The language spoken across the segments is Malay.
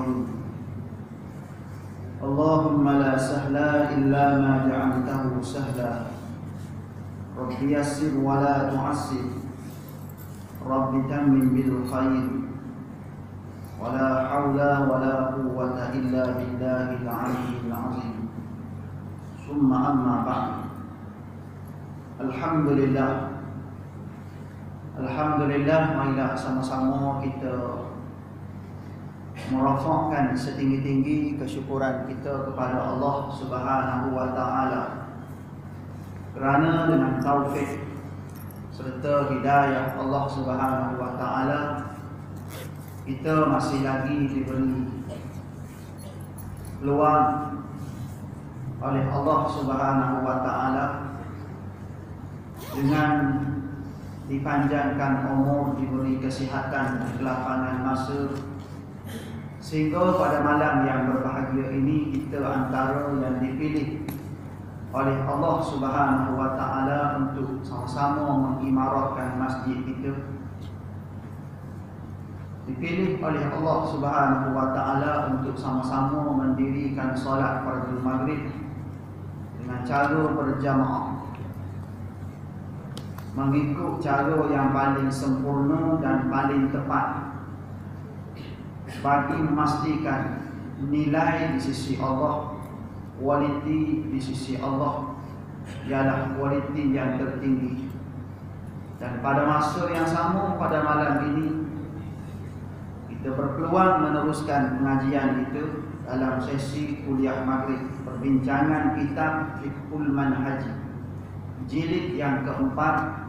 الرحيم اللهم لا سهل إلا ما جعلته سهلا رب يسر ولا تعسر رب تمم بالخير ولا حول ولا قوة إلا بالله العلي العظيم ثم أما بعد Alhamdulillah, marilah sama-sama kita merafakkan setinggi-tinggi kesyukuran kita kepada Allah Subhanahu wa taala. Kerana dengan taufik serta hidayah Allah Subhanahu wa taala, kita masih lagi diberi peluang oleh Allah Subhanahu wa taala dengan dipanjangkan umur, diberi kesihatan dan kelapangan masa, sehingga pada malam yang berbahagia ini kita antara yang dipilih oleh Allah Subhanahu wa taala untuk sama-sama mengimaratkan masjid kita. Dipilih oleh Allah Subhanahu wa taala untuk sama-sama mendirikan solat fardhu maghrib dengan cara berjamaah, mengikut cara yang paling sempurna dan paling tepat bagi memastikan nilai di sisi Allah, kualiti di sisi Allah ialah kualiti yang tertinggi. Dan pada masa yang sama, pada malam ini kita berpeluang meneruskan pengajian kita dalam sesi kuliah maghrib, perbincangan kitab Fiqhul Manhaj jilid yang keempat,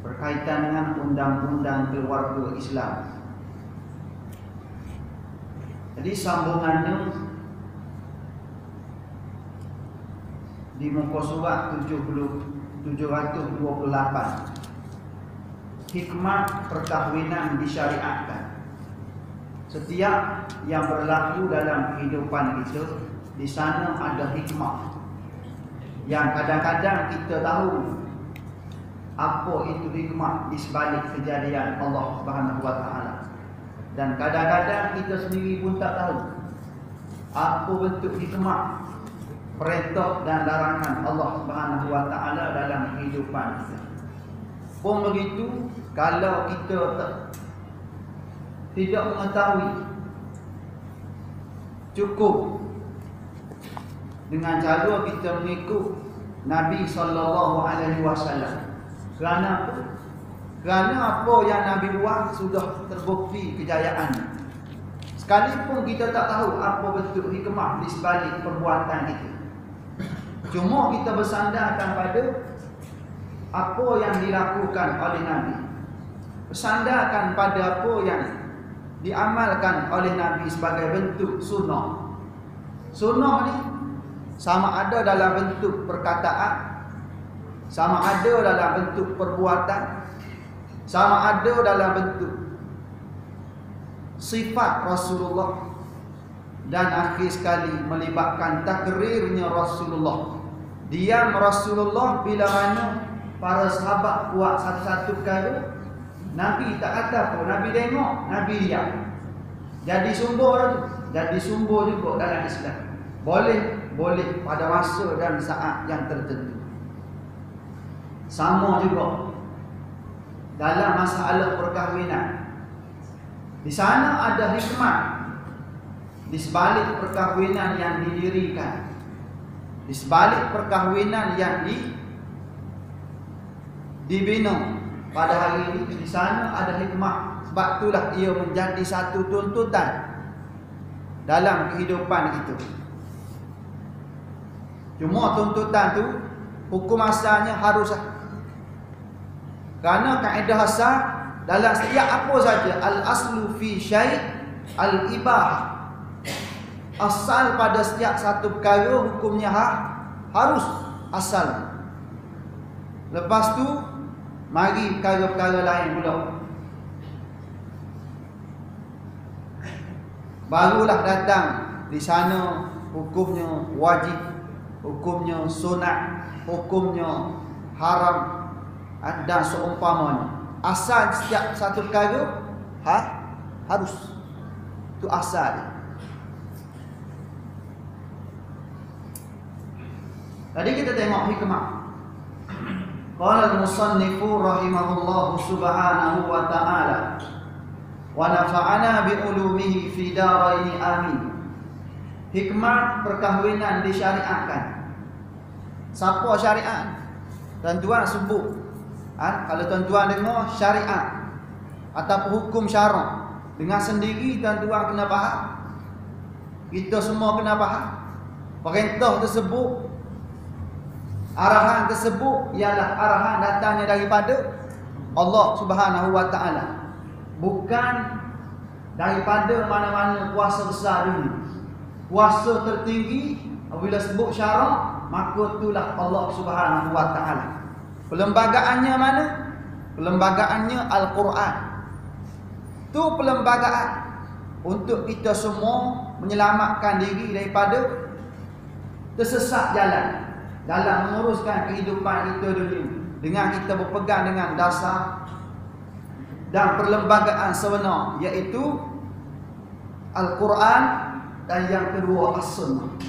berkaitan dengan undang-undang keluarga Islam. Jadi sambungannya di muka surat 728, hikmah perkahwinan disyariatkan. Setiap yang berlaku dalam kehidupan kita, di sana ada hikmah yang kadang-kadang kita tahu apa itu hikmah di sebalik kejadian Allah Subhanahu wa taala, dan kadang-kadang kita sendiri pun tak tahu apa bentuk hikmah perintah dan larangan Allah Subhanahu wa taala dalam kehidupan kita. Pun begitu, kalau kita tidak mengetahui cukup dengan cara kita mengikut Nabi sallallahu alaihi wasallam. Kerana apa? Kerana apa yang Nabi buat sudah terbukti kejayaannya. Sekalipun kita tak tahu apa bentuk hikmah di sebalik perbuatan kita, cuma kita bersandarkan pada apa yang dilakukan oleh Nabi, bersandarkan pada apa yang diamalkan oleh Nabi sebagai bentuk sunnah. Sunnah ni sama ada dalam bentuk perkataan, sama ada dalam bentuk perbuatan, sama ada dalam bentuk sifat Rasulullah, dan akhir sekali melibatkan takrirnya Rasulullah. Diam Rasulullah bila mana para sahabat buat satu-satu perkara, Nabi tak kata apa, Nabi tengok, Nabi diam. Jadi sumber tu, jadi sumber juga dalam Islam. Boleh pada masa dan saat yang tertentu. Sama juga dalam masalah perkahwinan. Di sana ada hikmah di sebalik perkahwinan yang didirikan, di sebalik perkahwinan yang dibina pada hari ini. Di sana ada hikmah. Sebab itulah ia menjadi satu tuntutan dalam kehidupan itu. Cuma tuntutan tu hukum asalnya harus, kerana kaedah asal dalam setiap apa saja, al-aslu fi syai' al-ibah. Asal pada setiap satu perkara hukumnya harus asal. Lepas tu mari perkara-perkara lain pula, barulah datang di sana hukumnya wajib, hukumnya sunat, hukumnya haram dan seumpamanya. Asal setiap satu perkara harus, itu asal. Tadi kita tengok hikmah. Qala al-musannifu rahimahullahu subhanahu wa ta'ala wa nafa'ana bi ulumihi fi daraini amin. Hikmah perkahwinan disyariatkan. Siapa syariat? Tuan-tuan sebut. Kalau tuan-tuan dengar syariat atau hukum syarak dengan sendiri, tuan-tuan kena faham. Kita semua kena faham. Perintah tersebut, arahan tersebut ialah arahan datangnya daripada Allah Subhanahu wa taala, bukan daripada mana-mana kuasa besar dunia. Kuasa tertinggi apabila sebut syarak, maka itulah Allah Subhanahu wa taala. Perlembagaannya mana? Perlembagaannya Al-Quran. Itu perlembagaan untuk kita semua menyelamatkan diri daripada tersesat jalan dalam menguruskan kehidupan kita dunia, dengan kita berpegang dengan dasar dan perlembagaan sebenar, iaitu Al-Quran dan yang kedua As-Sunnah.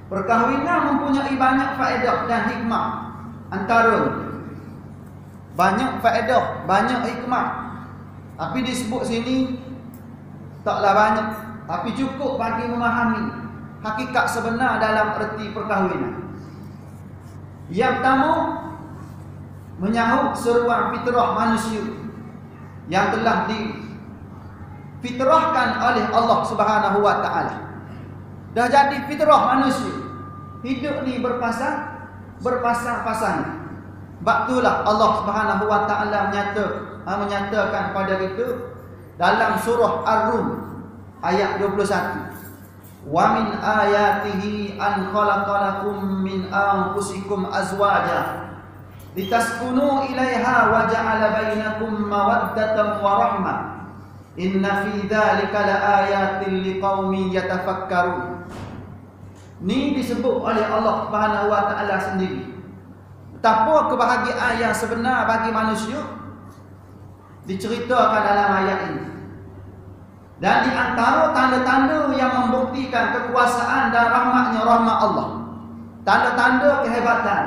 Perkahwinan mempunyai banyak faedah dan hikmah. Antara banyak faedah, banyak hikmah, tapi disebut sini taklah banyak, tapi cukup bagi memahami hakikat sebenar dalam erti perkahwinan. Yang pertama, menyahut seruan fitrah manusia yang telah difitrahkan oleh Allah Subhanahu wa taala. Dah jadi fitrah manusia, hidup ni berpasang-pasang. Baktulah Allah Subhanahu wa taala menyatakan pada kita dalam surah Ar-Rum ayat 21. Wa min ayatihi an khalaqalakum min anfusikum azwaja litaskunu ilaiha wa ja'ala bainakum mawaddatan wa rahmah. Inna fi dzalika laayatin liqaumin yatafakkarun. Ini disebut oleh Allah Subhanahu wa taala sendiri. Betapa kebahagiaan yang sebenar bagi manusia diceritakan dalam ayat ini. Dan di antara tanda-tanda yang membuktikan kekuasaan dan rahmatnya rahmat Allah, tanda-tanda kehebatan,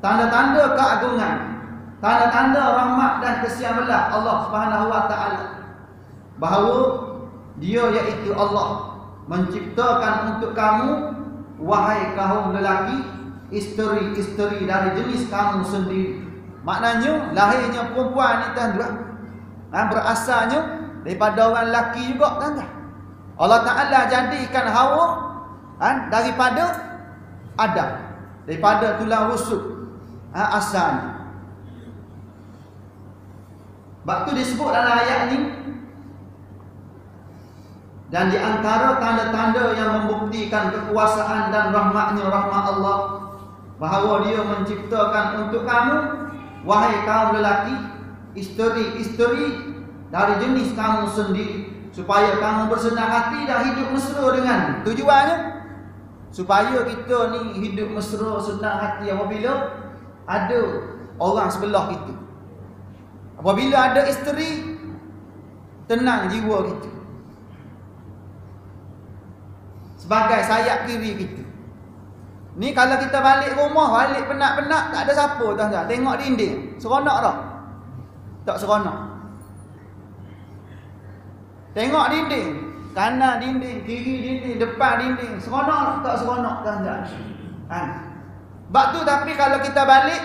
tanda-tanda keagungan, tanda-tanda rahmat dan kesian belah Allah Subhanahu wa taala, bahawa Dia iaitu Allah menciptakan untuk kamu, wahai kaum lelaki, isteri-isteri dari jenis kamu sendiri. Maknanya lahirnya perempuan ni tuan-tuan, berasalnya daripada orang lelaki juga tuan-tuan. Allah Ta'ala jadikan Hawa daripada Adam, daripada tulang rusuk asalnya. Sebab tu disebut dalam ayat ni, dan di antara tanda-tanda yang membuktikan kekuasaan dan rahmatnya rahmat Allah, bahawa Dia menciptakan untuk kamu, wahai kaum lelaki, isteri-isteri dari jenis kamu sendiri, supaya kamu bersenang hati dan hidup mesra dengan. Tujuannya supaya kita ni hidup mesra, senang hati apabila ada orang sebelah kita. Apabila ada isteri, tenang jiwa kita, sebagai sayap kiri kita. Ni kalau kita balik rumah, balik penat-penat, tak ada siapa tuan-tuan. Tengok dinding, seronok tak? Tak seronok. Tengok dinding, kanan dinding, kiri dinding, depan dinding, seronok tak seronok tuan-tuan? Sebab tu, tapi kalau kita balik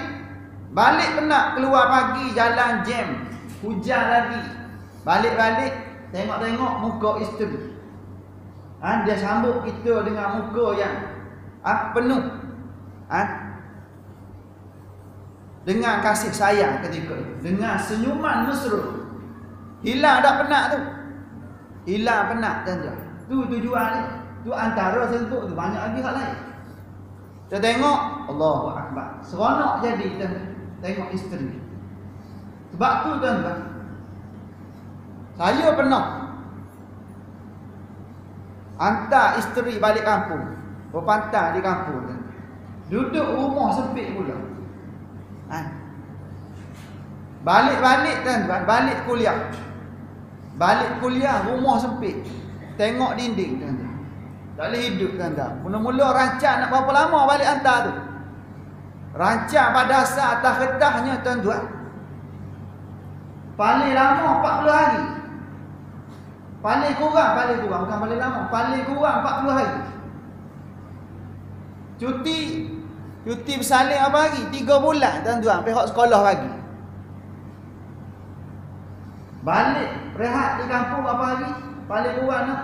penat, keluar pagi, jalan jam, hujan lagi, balik-balik, tengok-tengok muka isteri. Dia sambut kita dengan muka yang penuh dengan kasih sayang ketika itu, dengan senyuman mesra. Hilang dah penat tu, hilang penat tuan-tuan. Tu tujuan ni. Tu antara sentuh tu, banyak lagi hal lain. Kita tengok Allahu Akbar, seronok jadi tengok isteri. Sebab tu tuan-tuan, saya pernah hantar isteri balik kampung, berpantang di kampung, duduk rumah sempit pula. Balik-balik tuan-tuan, balik kuliah rumah sempit, tengok dinding tuan-tuan. Tak boleh hidup tuan-tuan. Mula-mula rancang nak berapa lama balik hantar tu. Rancang pada asal atas kertasnya tuan-tuan. Paling lama 40 hari. Paling kurang bukan paling lama. Paling kurang 40 hari. Cuti bersalin apa hari? 3 bulan tuan-tuan. Pergi sekolah lagi. Balik rehat di kampung berapa hari? Paling kurang nak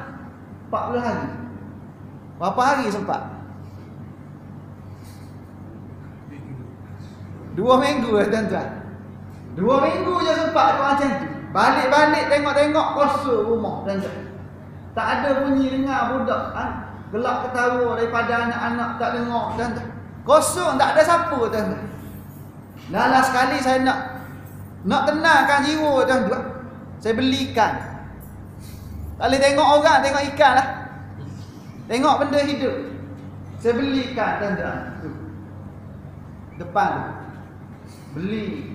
40 hari. Berapa hari sempat? 2 minggu tuan-tuan. 2 minggu je sempat buat macam tu. Balik-balik tengok-tengok kosong rumah tuan-tuan. Tak ada bunyi dengar budak gelak ketawa daripada anak-anak tak dengar tuan-tuan. Kosong, tak ada siapa tuan-tuan. Lala sekali saya nak tenangkan jiwa tuan-tuan. Saya beli ikan. Tak boleh tengok orang, tengok ikan lah. Tengok benda hidup. Saya beli ikan tuan-tuan. Depan tu. Beli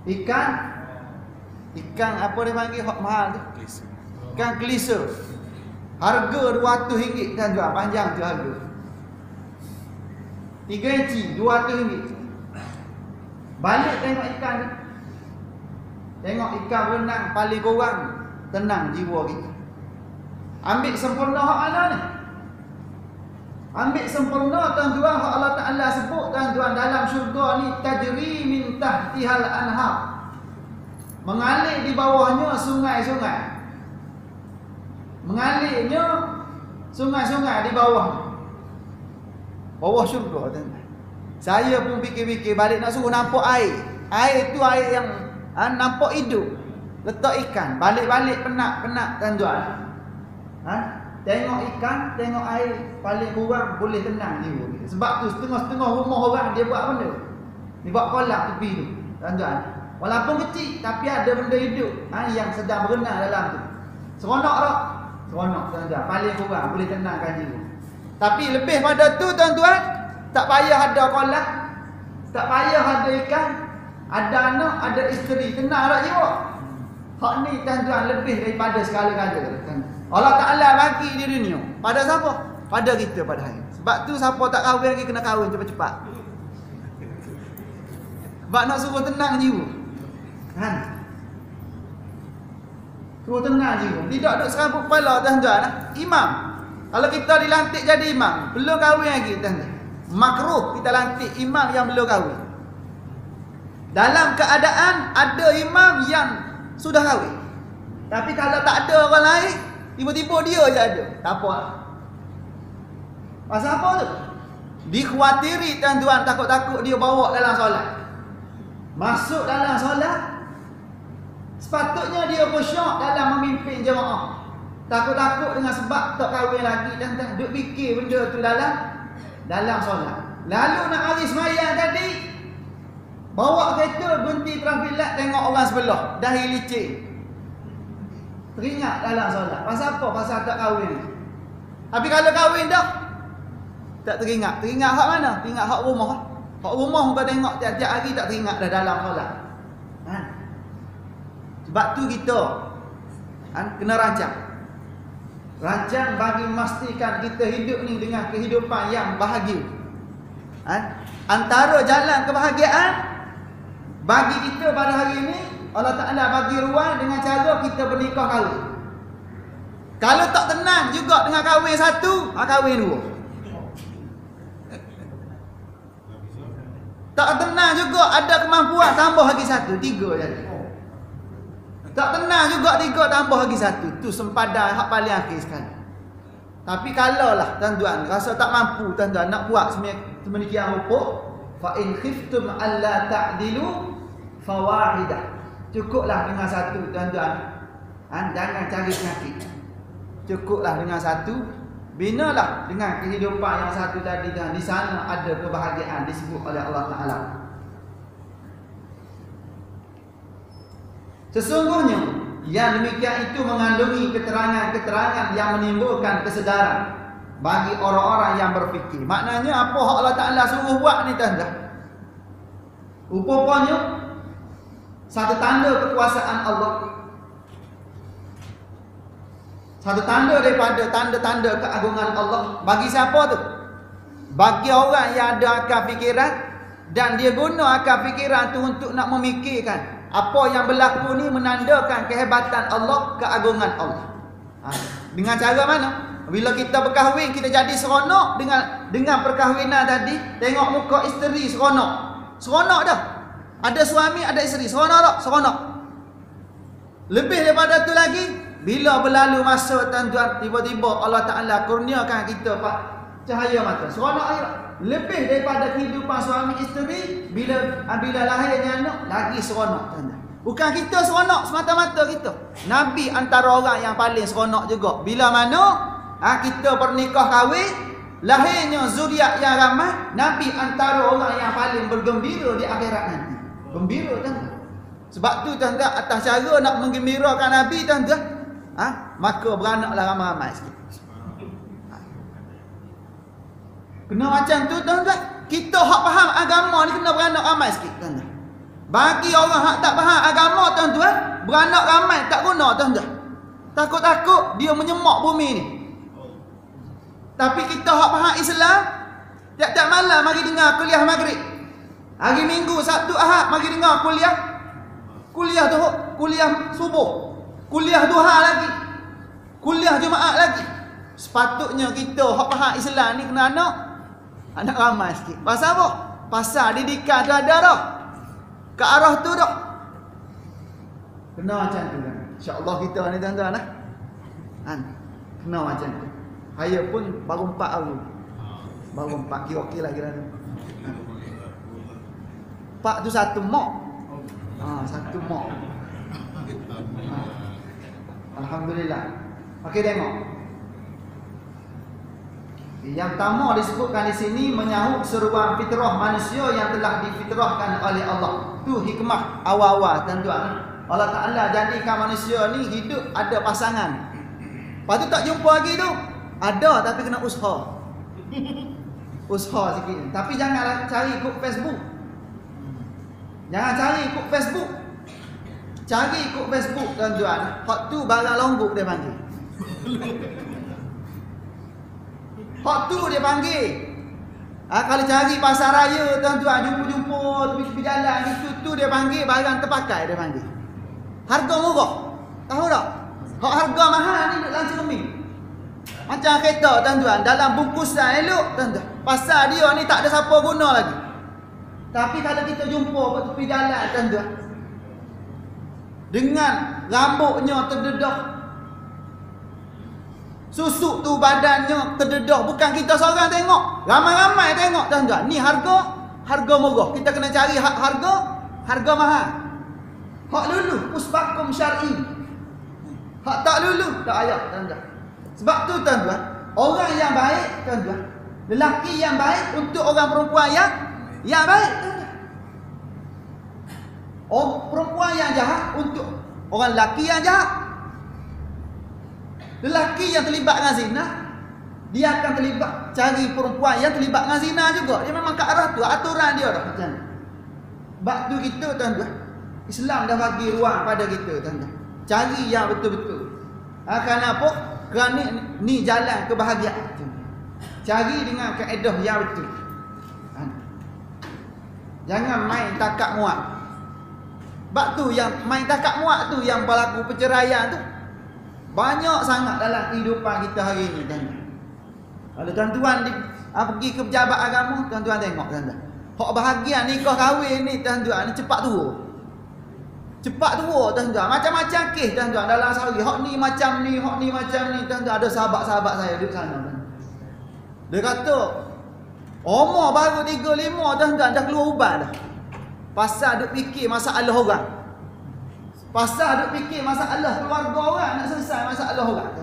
ikan apa dia panggil hok mahal tu? Ikan kelisa. Harga RM200 tuan-tuan, panjang tu harga. 3 inci RM200. Balik tengok ikan tu. Tengok ikan berenang paling kurang tenang jiwa kita. Ambil sempurna hak mana ni? Ambil sempurna tuan-tuan hak Allah Taala sebut tuan-tuan dalam syurga ni tajri min tahtihal anhar. Mengalir di bawahnya sungai-sungai. Mengalirnya sungai-sungai di bawah. Bawah syurga tuan-tuan. Saya pun fikir-fikir balik nak suruh nampak air. Air tu air yang nampak hidup. Letak ikan, balik-balik penat tuan-tuan. Tengok ikan, tengok air, paling kurang boleh tenang jiwa kita. Sebab tu setengah-setengah rumah orang dia buat benda. Dia buat kolam tepi tu, tuan-tuan. Walaupun kecil tapi ada benda hidup yang sedang berenang dalam tu. Seronok tak? Seronok tuan-tuan, paling kurang boleh tenangkan jiwa. Tapi lebih pada tu tuan-tuan, tak payah ada kolam, tak payah ada ikan, ada anak, ada isteri, tenang tak jiwa. Hak ni tuan-tuan lebih daripada segala-gala. Allah Ta'ala bagi di dunia. Pada siapa? Pada kita pada hari. Sebab tu siapa tak kahwin lagi kena kahwin cepat-cepat. Sebab nak suruh tenang jiwa. Kan? Suruh tenang jiwa. Tidak duduk serabut kepala tuan-tuan. Imam. Kalau kita dilantik jadi imam, belum kahwin lagi tuan-tuan. Makruh kita lantik imam yang belum kahwin. Dalam keadaan ada imam yang sudah kahwin. Tapi kalau tak ada orang lain, tiba-tiba dia je ada. Tak apa. Pasal apa tu? Dikhawatiri tuan-tuan, takut-takut dia bawa dalam solat. Masuk dalam solat, sepatutnya dia khusyuk dalam memimpin jemaah. Takut-takut dengan sebab tak kahwin lagi dan tak duk fikir benda tu dalam solat. Lalu nak hari sembahyang tadi, bawa kereta berhenti trafik light, tengok orang sebelah dahi licin. Teringat dalam solat. Pasal apa? Pasal tak kahwin. Tapi kalau kahwin dah, tak teringat. Teringat hak mana? Teringat hak rumah. Hak rumah muka tengok tiap-tiap hari tak teringat dah dalam solat. Sebab tu kita kena rancang. Rancang bagi memastikan kita hidup ni dengan kehidupan yang bahagia. Antara jalan kebahagiaan bagi kita pada hari ini, Allah Ta'ala bagi ruang dengan cara kita bernikah kahwin. Kalau tak tenang juga dengan kahwin satu, kahwin dua. Tak tenang juga ada kemampuan, tambah lagi satu, 3 jadi. Tak tenang juga 3 tambah lagi satu. Tu sempadan hak paling akhir sekali. Tapi kalau lah tuan-tuan rasa tak mampu tuan-tuan nak buat semenikian rupa, fa in khiftum alla ta'dilu fawahidah. Cukuplah dengan satu tuan-tuan. Jangan cari penyakit. Cukuplah dengan satu. Binalah dengan kehidupan yang satu tadi, dan di sana ada kebahagiaan disebut oleh Allah Ta'ala. Sesungguhnya yang demikian itu mengandungi keterangan-keterangan yang menimbulkan kesedaran bagi orang-orang yang berfikir. Maknanya apa hak Allah Ta'ala suruh buat ni tuan-tuan? Rupanya satu tanda kekuasaan Allah, Satu tanda daripada tanda-tanda keagungan Allah. Bagi siapa tu? Bagi orang yang ada akal fikiran dan dia guna akal fikiran tu untuk nak memikirkan apa yang berlaku ni menandakan kehebatan Allah, keagungan Allah. Dengan cara mana? Bila kita berkahwin, kita jadi seronok dengan perkahwinan tadi. Tengok muka isteri seronok. Seronok dah. Ada suami, ada isteri. Seronok tak? Seronok. Lebih daripada tu lagi, bila berlalu masa tuan-tuan, tiba-tiba Allah Ta'ala kurniakan kita cahaya mata. Seronok air. Lebih daripada kehidupan suami isteri, bila lahirnya anak, lagi seronok tuan-tuan. Bukan kita seronok semata-mata kita. Nabi antara orang yang paling seronok juga. Bila mana kita pernikah kahwin, lahirnya zuriat yang ramai, Nabi antara orang yang paling bergembira di akhirat nanti. Gembira tuan-tuan. Sebab tu tuan-tuan, atas cara nak menggembirakan Nabi tuan-tuan, maka beranaklah ramai-ramai sikit. Kena macam tu tuan-tuan. Kita hak faham agama ni kena beranak ramai sikit tuan-tuan. Bagi orang hak tak faham agama tuan-tuan, beranak ramai tak guna tuan-tuan. Takut-takut dia menyemak bumi ni. Tapi kita hak faham Islam, tiap-tiap malam mari dengar kuliah maghrib. Hari Minggu, Sabtu, Ahad mari dengar kuliah tu, kuliah subuh, kuliah duha lagi, kuliah Jumaat lagi. Sepatutnya kita hak faham Islam ni kena anak ramai sikit. Pasal apa? Pasal didikan tu ada dah. Ke arah tu dah. Kena macam tu kan. InsyaAllah kita ni tuan-tuan lah. Kena macam tu. Saya pun baru 4 hari. Baru 4 kira okey lah kira tu. 4 tu 1 mak. 1 mak. Alhamdulillah. Okey tengok. Yang pertama disebutkan di sini menyahut seruan fitrah manusia yang telah difitrahkan oleh Allah. Tu hikmah awal-awal tuan-tuan. Allah Ta'ala jadikan manusia ni hidup ada pasangan. Lepas tu tak jumpa lagi tu. Ada tapi kena usaha. Usaha sikit. Tapi janganlah cari ikut Facebook. Jangan cari ikut Facebook. Cari ikut Facebook tuan-tuan. Hak tu barang longguk dia panggil. Hak tu dia panggil. Kalau cari pasar raya tuan-tuan, jumpa-jumpa tepi-tepi jalan itu tu dia panggil barang terpakai dia panggil. Harga murah. Tahu tak? Hak harga mahal ni duk dalam cermin. Macam kereta tuan-tuan, dalam bungkusan elok tuan-tuan. Pasal dia ni tak ada siapa guna lagi. Tapi kalau kita jumpa tepi jalan tuan-tuan, dengan rambutnya terdedah, susuk tu badannya terdedah, bukan kita seorang tengok, ramai-ramai tengok tuan-tuan. Ni harga murah. Kita kena cari harga mahal. Hak lulu puspakum syar'i. Hak tak lulu tak payah tuan-tuan. Sebab tu tuan-tuan, orang yang baik tuan-tuan, lelaki yang baik untuk orang perempuan yang baik tuan-tuan. Perempuan yang jahat untuk orang lelaki yang jahat. Lelaki yang terlibat dengan zina, dia akan terlibat cari perempuan yang terlibat dengan zina juga. Dia memang ke arah tu, aturan dia dah macam ni. Sebab tu kita tuan-tuan, Islam dah bagi ruang pada kita tuan-tuan. Cari yang betul-betul. Kenapa? Kerana ni jalan kebahagiaan. Cari dengan kaedah yang betul. Jangan main takak muat. Sebab tu yang main takak muat tu yang berlaku perceraian tu banyak sangat dalam kehidupan kita hari ni tuan-tuan. Kalau tuan-tuan pergi ke pejabat agama, tuan-tuan tengok tuan-tuan. Hak bahagian nikah kahwin ni tuan-tuan ni cepat tua. Cepat tua tuan-tuan. Macam-macam kes tuan-tuan dalam sehari. Hak ni macam ni, hak ni macam ni tuan-tuan. Ada sahabat-sahabat saya duduk sana tuan. Dia kata umur baru 35 tuan-tuan dah keluar ubat dah. Pasal duk fikir masalah orang. Pasal duk fikir masalah keluarga orang, nak selesai masalah orang.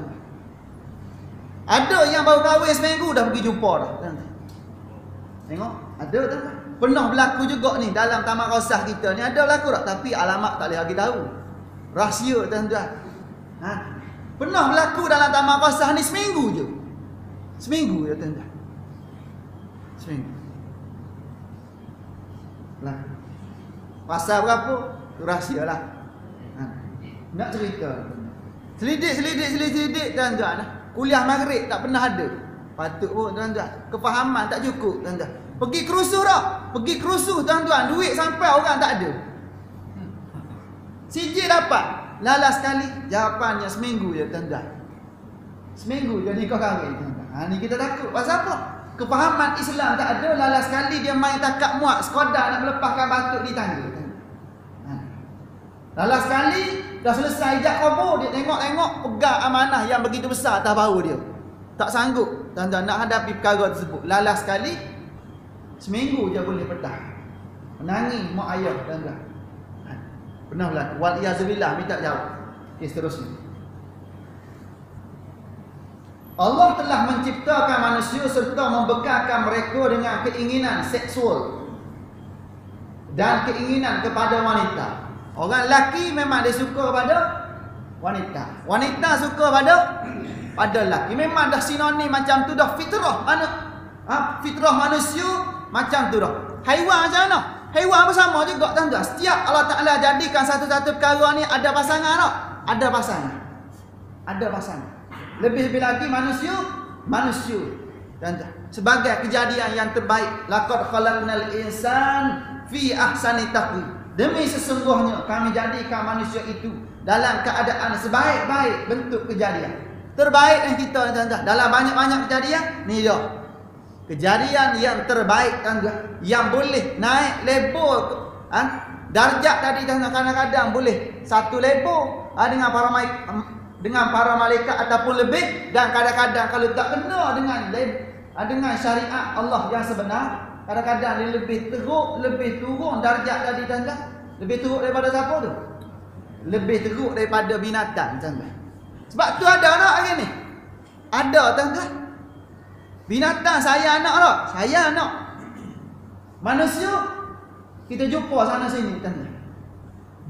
Ada yang baru kahwin seminggu dah pergi jumpa dah. Tengok, ada tak? Pernah berlaku juga ni dalam taman rosah kita ni, ada berlaku tak? Tapi alamat tak boleh bagi tahu. Rahsia tuan-tuan. Pernah berlaku dalam taman rosah ni seminggu je. Seminggu je tuan-tuan. Seminggu. Lah. Pasal berapa? Tu rahsia lah. Nak cerita. Selidik tuan-tuan. Kuliah maghrib tak pernah ada. Patut pun tuan-tuan. Kefahaman tak cukup tuan-tuan. Pergi kerusuh dah. Pergi kerusuh tuan-tuan. Duit sampai orang tak ada. CJ dapat. Lala sekali. Jawapannya seminggu je tuan-tuan. Seminggu jadi kau kahwin tuan-tuan. Ni kita takut. Pasal apa? Kefahaman Islam tak ada. Lala sekali dia main takak muat. Sekadar nak melepaskan batuk di tangga. Lala sekali dah selesai ijab kabur, dia tengok-tengok pegang amanah yang begitu besar atas bahu dia. Tak sanggup tuan-tuan nak hadapi perkara tersebut. Lala sekali seminggu je boleh pedah. Menangis mak ayah tuan-tuan. Pernah berlaku. Wal iazubillah, minta jawab. Okey, seterusnya. Allah telah menciptakan manusia serta membekalkan mereka dengan keinginan seksual dan keinginan kepada wanita. Orang lelaki memang dia suka pada wanita. Wanita suka pada lelaki. Memang dah sinonim macam tu dah fitrah. Fitrah manusia macam tu dah. Haiwan macam mana? Haiwan pun sama juga tuan-tuan. Setiap Allah Ta'ala jadikan satu-satu perkara ni ada pasangan tak? Ada pasangan. Ada pasangan. Lebih-lebih lagi manusia. Tuan-tuan. Sebagai kejadian yang terbaik. Laqad khalaqnal insan fi ahsani taqwim. Demi sesungguhnya kami jadikan manusia itu dalam keadaan sebaik-baik bentuk kejadian. Terbaik yang kita tuan-tuan. Dalam banyak-banyak kejadian, ni dia. Kejadian yang terbaik tuan-tuan. Yang boleh naik level darjat tadi tuan-tuan. Kadang-kadang boleh satu level dengan para malaikat ataupun lebih. Dan kadang-kadang kalau tak kena dengan syariat Allah yang sebenar, kadang-kadang dia lebih teruk, lebih turun darjat tadi tuan-tuan. Lebih teruk daripada siapa tu? Lebih teruk daripada binatang tuan-tuan. Sebab tu ada anak hari ni. Ada tuan-tuan. Binatang saya anak tak? Saya anak. Manusia kita jumpa sana sini tuan-tuan.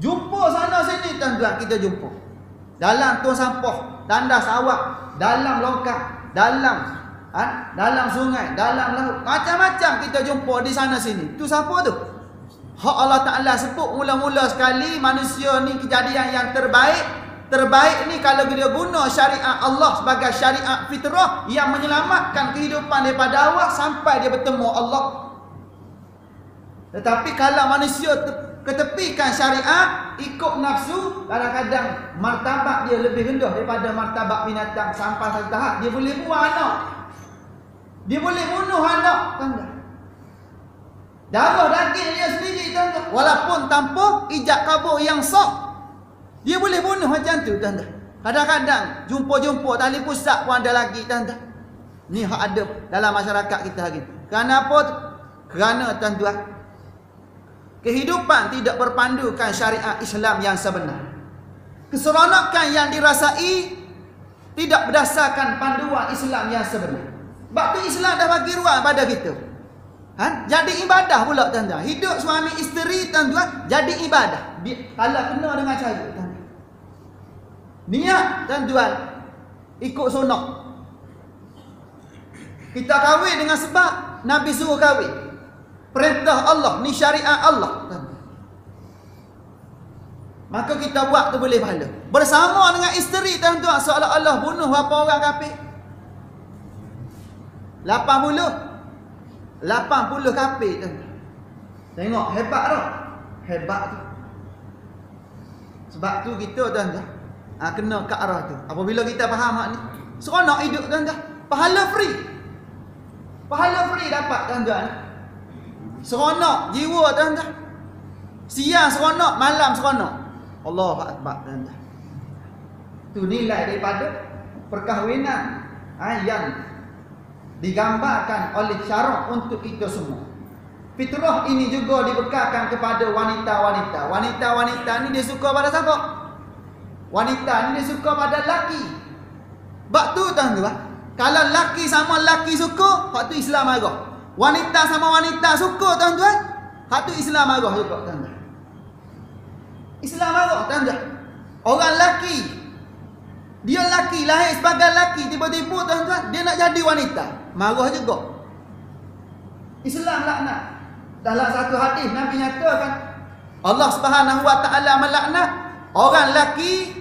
Jumpa sana sini tuan-tuan, kita jumpa. Dalam tong sampah, tandas awak, dalam longkang, dalam sungai, dalam laut, macam-macam kita jumpa di sana sini. Tu siapa tu? Hak Allah Ta'ala sebut mula-mula sekali manusia ni kejadian yang terbaik. Terbaik ni kalau dia guna syariat Allah sebagai syariat fitrah yang menyelamatkan kehidupan daripada awal sampai dia bertemu Allah. Tetapi kalau manusia ketepikan syariat, ikut nafsu, kadang-kadang martabat dia lebih rendah daripada martabat binatang. Sampai satu tahap dia boleh buang anak. Dia boleh bunuh anak tuan-tuan. Darah daging dia sendiri tuan-tuan. Walaupun tanpa ijab kabur yang sah, dia boleh bunuh macam tu tuan-tuan. Kadang-kadang jumpa-jumpa tali pusat pun ada lagi tuan-tuan. Ni hak ada dalam masyarakat kita hari. Kenapa? Kerana tuan-tuan, kehidupan tidak berpandukan syariat Islam yang sebenar. Keseronokan yang dirasai tidak berdasarkan panduan Islam yang sebenar. Sebab tu Islam dah bagi ruang pada kita. Jadi ibadah pula tuan-tuan. Hidup suami isteri tuan-tuan jadi ibadah. Kalau kena dengan cara tuan-tuan. Niat tuan-tuan ikut sunnah. Kita kahwin dengan sebab Nabi suruh kahwin. Perintah Allah, ni syariat Allah tuan-tuan. Maka kita buat tu boleh pahala. Bersama dengan isteri tuan-tuan, seolah-olah bunuh berapa orang kafir? 80 kafir tuan-tuan. Tengok hebat tak? Hebat tu. Sebab tu kita tuan-tuan kena ke arah tu. Apabila kita faham hak ni, seronok hidup tuan-tuan. Pahala free. Pahala free dapat tuan-tuan. Seronok jiwa tuan-tuan. Siang seronok, malam seronok. Allahu akbar tuan-tuan. Tu nilai daripada perkahwinan yang digambarkan oleh syarak untuk kita semua. Fitrah ini juga dibekalkan kepada wanita-wanita. Wanita-wanita ni dia suka pada siapa? Wanita ni dia suka pada lelaki. Sebab tu tuan-tuan, kalau lelaki sama lelaki suka, hak tu Islam marah. Wanita sama wanita suka tuan-tuan, hak tu Islam marah juga tuan-tuan. Islam marah tuan-tuan. Orang lelaki, dia lelaki, lahir sebagai lelaki, tiba-tiba tuan-tuan dia nak jadi wanita, marah juga. Islam laknat. Dalam satu hadis Nabi nyatakan Allah Subhanahu wa taala melaknat orang lelaki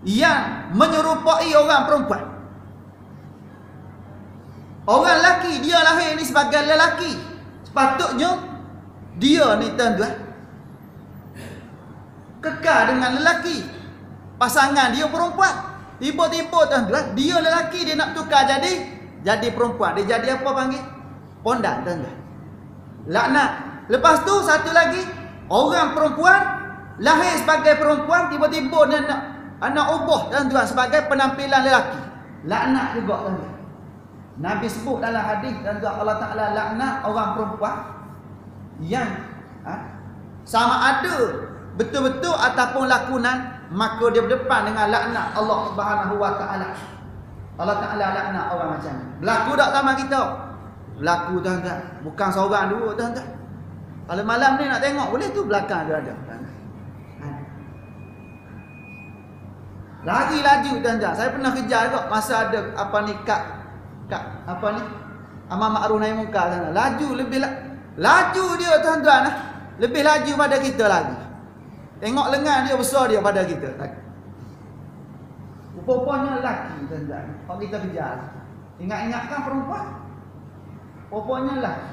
yang menyerupai orang perempuan. Orang lelaki dia lahir ni sebagai lelaki, sepatutnya dia ni tuan-tuan kekal dengan lelaki. Pasangan dia perempuan. Tiba-tiba tuan-tuan, dia lelaki dia nak tukar jadi perempuan. Dia jadi apa panggil? Pondan tuan-tuan. Laknat. Lepas tu satu lagi, orang perempuan lahir sebagai perempuan, tiba-tiba dia nak ubah tuan-tuan sebagai penampilan lelaki. Laknat juga tuan-tuan. Nabi sebut dalam hadis tuan-tuan, Allah Taala laknat orang perempuan yang sama ada betul-betul ataupun lakonan, maka dia berdepan dengan laknat Allah Subhanahu wa taala. Allah Taala laknat orang macam ni. Berlaku tak sama kita? Berlaku tuan-tuan. Bukan seorang dua tuan-tuan. Kalau malam ni nak tengok boleh tu belakang dia ada. Lagi laju tuan-tuan. Saya pernah kejar juga masa ada apa ni kad apa ni? Amar ma'ruf nahi munkar tuan-tuan. Laju dia tuan-tuan. Lebih laju pada kita lagi. Tengok lengan dia besar dia pada kita. Rupanya lelaki tuan-tuan. Kalau kita kejar. Ingat-ingatkan perempuan. Rupanya lelaki.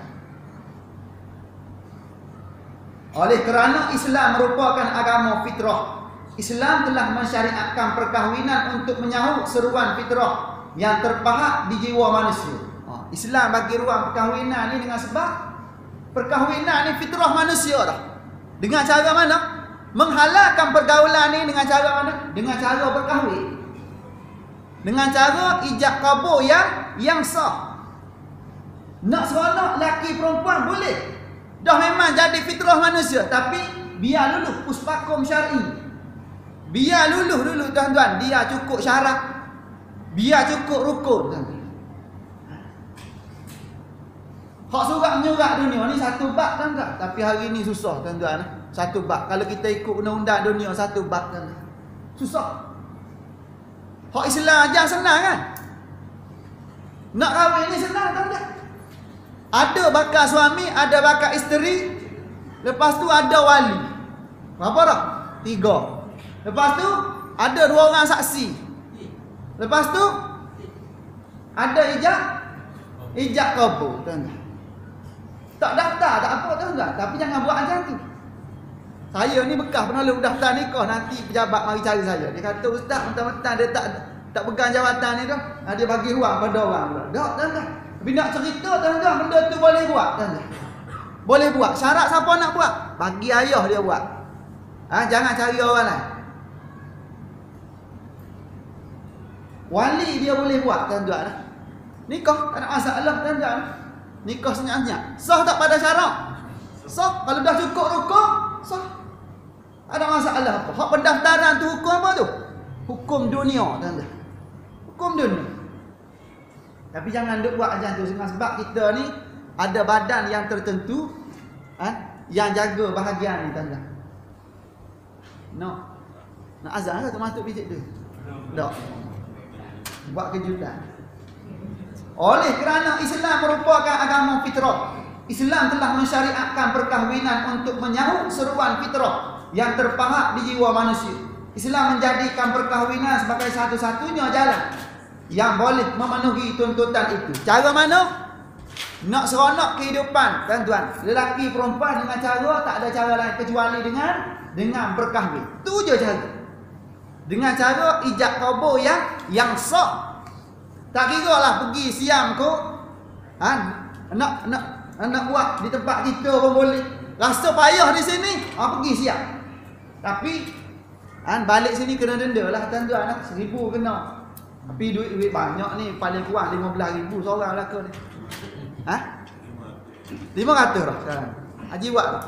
Oleh kerana Islam merupakan agama fitrah, Islam telah mensyariatkan perkahwinan untuk menyahut seruan fitrah yang terpahat di jiwa manusia. Islam bagi ruang perkahwinan ni dengan sebab perkahwinan ni fitrah manusia dah. Dengan cara mana? Menghalalkan pergaulan ni dengan cara mana? Dengan cara berkahwin. Dengan cara ijab kabul yang sah. Nak seronok lelaki perempuan boleh. Dah memang jadi fitrah manusia, tapi biar luluh puspakum syar'i. Biar luluh dulu tuan-tuan, dia cukup syarat. Biar cukup rukun tuan-tuan. Hak surat menyurat dunia ni satu bab tuan-tuan, tapi hari ni susah tuan-tuan. Satu bab. Kalau kita ikut undang-undang dunia satu bab tuan-tuan. Susah. Hak Islam ajar senang kan? Nak kahwin ni senang tuan-tuan. Ada bakal suami, ada bakal isteri. Lepas tu ada wali. Berapa dah? 3. Lepas tu ada 2 orang saksi. Lepas tu ada ijab kabul tuan-tuan. Tak daftar tak apa tuan-tuan, tapi jangan buat macam tu. Saya ni bekas penolong daftar nikah, nanti pejabat mari cari saya. Dia kata ustaz mentang-mentang dia tak pegang jawatan ni dah, dia bagi ruang pada orang pula. Tak tuan-tuan. Tapi nak cerita tuan-tuan, benda tu boleh buat tuan-tuan. Boleh buat. Syarat siapa nak buat? Bagi ayah dia buat. Jangan cari orang lain. Wali dia boleh buat tuan-tuan. Nikah tak ada masalah tuan-tuan. Nikah senyap-senyap. Sah tak pada syarat? Sah. Kalau dah cukup rukun, sah. Ada masalah apa? Hak pendaftaran tu hukum apa tu? Hukum dunia tuan-tuan. Hukum dunia. Tapi jangan duk buat macam tu, sebab kita ni ada badan yang tertentu yang jaga bahagian ni tuan-tuan. Nak azan ke tak masuk pijak tu? Tak. Buat kejutan. Oleh kerana Islam merupakan agama fitrah, Islam telah mensyariatkan perkahwinan untuk menyahut seruan fitrah yang terpahat di jiwa manusia. Islam menjadikan perkahwinan sebagai satu-satunya jalan yang boleh memenuhi tuntutan itu. Cara mana? Nak seronok kehidupan tuan-tuan, lelaki perempuan dengan cara tak ada cara lain kecuali dengan berkahwin. Tu je cara. Dengan cara ijab kabul yang sah. Tak kira lah pergi siam ko, nak buat di tempat kita pun boleh. Rasa payah di sini, pergi siam. Tapi balik sini kena denda lah tuan-tuan. 1,000 kena. Tapi duit banyak ni, paling kurang 15,000 seorang lelaki ni. 500 dah sekarang. Haji buat tak?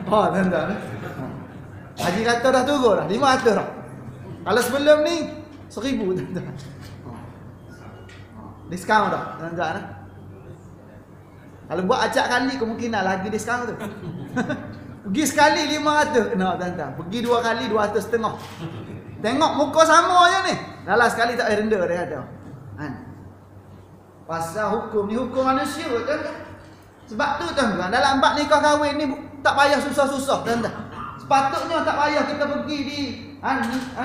Tuan-tuan. Haji kata dah turun dah, 500 dah. Kalau sebelum ni 1,000 tuan-tuan. Diskaun dah tuan-tuan. Kalau buat acak kali kemungkinan lagi diskaun tu. Pergi sekali 500 kena tuan-tuan. Pergi 2 kali 250. Tengok muka sama je ni. Dalam sekali tak ada denda dia kata. Pasal hukum ni hukum manusia tuan-tuan. Sebab tu tuan-tuan, dalam bab nikah kahwin ni tak payah susah-susah tuan-tuan. Sepatutnya tak payah kita pergi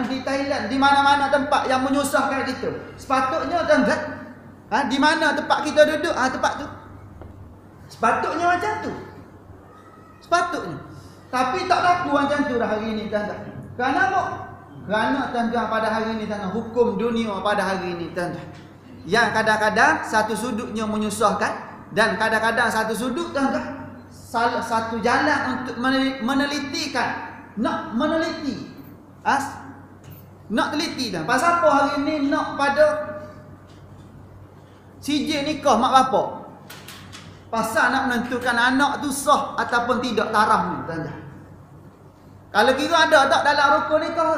di Thailand, di mana-mana tempat yang menyusahkan kita. Sepatutnya tuan-tuan, di mana tempat kita duduk, tempat tu. Sepatutnya macam tu. Sepatutnya. Tapi tak laku macam tu dah hari ni tuan-tuan. Kerana apa? Kerana tuan-tuan pada hari ni tuan-tuan, hukum dunia pada hari ni tuan-tuan, yang kadang-kadang satu sudutnya menyusahkan, dan kadang-kadang satu sudut tuan-tuan, satu jalan untuk menelitikan, nak meneliti, nak teliti dah. Pasal apa hari ni nak pada CJ nikah mak bapak? Pasal nak menentukan anak tu sah ataupun tidak taraf ni tuan-tuan. Kalau kira ada tak dalam rukun nikah?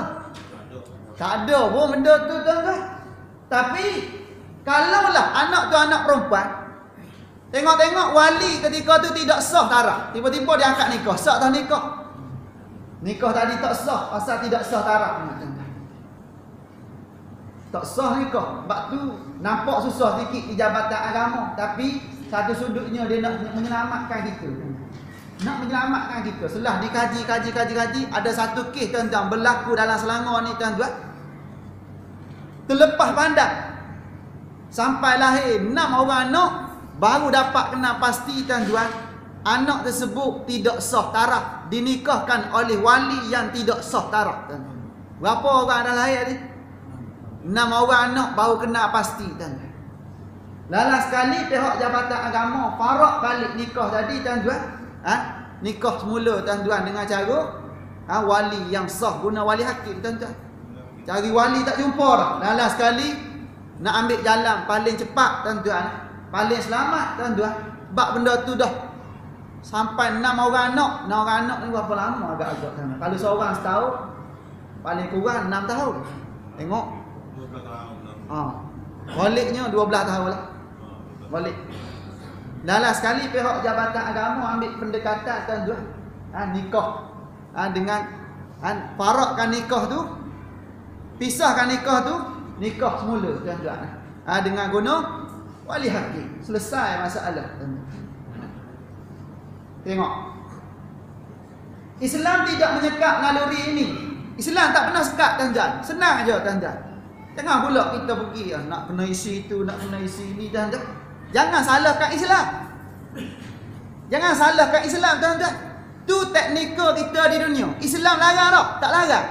Tak ada pun benda tu tuan-tuan. Tapi kalaulah anak tu anak perempuan, tengok-tengok wali ketika tu tidak sah taraf, tiba-tiba dia angkat nikah, sah tak nikah? Nikah tadi tak sah pasal tidak sah taraf. Tak sah nikah. Sebab tu nampak susah sikit di jabatan agama, tapi satu sudutnya dia nak menyelamatkan kita. Nak menyelamatkan kita. Setelah dikaji, ada satu kes tuan-tuan berlaku dalam Selangor ni tuan-tuan. Terlepas pandang. Sampai lahir 6 orang anak, baru dapat kena pasti tuan-tuan, anak tersebut tidak sah taraf, dinikahkan oleh wali yang tidak sah taraf tuan-tuan. Berapa orang dah lahir ni? 6 orang anak baru kena pasti tuan-tuan. Lala sekali pihak Jabatan Agama farak balik nikah tadi tuan-tuan. Nikah semula tuan-tuan dengan cara wali yang sah, guna wali hakim tuan-tuan. Cari wali tak jumpa dah. Lala sekali nak ambil jalan paling cepat tuan-tuan, paling selamat tuan-tuan. Sebab benda tu dah sampai 6 orang anak. 6 orang anak ni berapa lama agak-agak tuan-tuan. Kalau seorang setahun, paling kurang 6 tahun. Tengok 12 tahun. Baliknya 12 tahun lah. Balik. Lala sekali pihak Jabatan Agama ambil pendekatan tuan-tuan, nikah dengan farakkan nikah tu, pisahkan nikah tu, nikah semula tuan-tuan, dengan guna wali hakim. Selesai masalah tuan-tuan. Tengok, Islam tidak menyekat naluri ini. Islam tak pernah sekat tuan-tuan. Senang aja tuan-tuan. Jangan pula kita pergi nak kena isi itu, nak kena isi ini tuan-tuan. Jangan salahkan Islam. Jangan salahkan Islam tuan-tuan. Tu teknikal kita di dunia. Islam larang tak? Tak larang.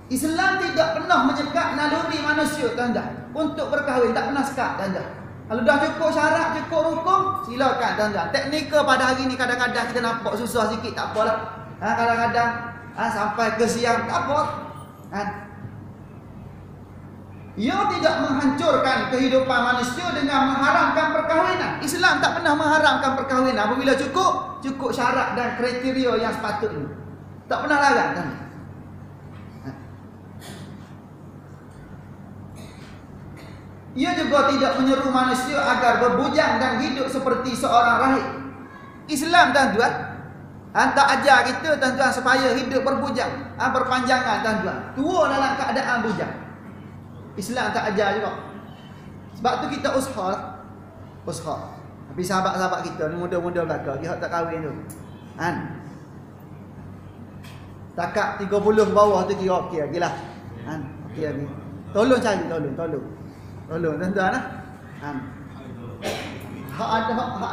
Islam tidak pernah menyekat naluri manusia tuan-tuan untuk berkahwin, tak pernah sekat tuan-tuan. Kalau dah cukup syarat, cukup rukun, silakan tuan-tuan. Teknikal pada hari ni kadang-kadang kita nampak susah sikit, tak apalah. Kadang-kadang sampai ke siang, tak apa. Ia tidak menghancurkan kehidupan manusia dengan mengharamkan perkahwinan. Islam tak pernah mengharamkan perkahwinan apabila cukup syarat dan kriteria yang sepatutnya. Tak pernah larang kan? Ia juga tidak menyeru manusia agar berbujang dan hidup seperti seorang rahib. Islam tuan-tuan tak ajar kita tuan-tuan supaya hidup berbujang, berpanjangan tuan-tuan, tua dalam keadaan bujang. Islam tak ajar juga. Sebab tu kita usaha. Tapi sahabat-sahabat kita ni muda-muda belaka, dia tak kahwin tu. Takat 30 bawah tu kira okey lagi lah. Okey lagi. Tolong cari, tolong tuan-tuan lah. Hak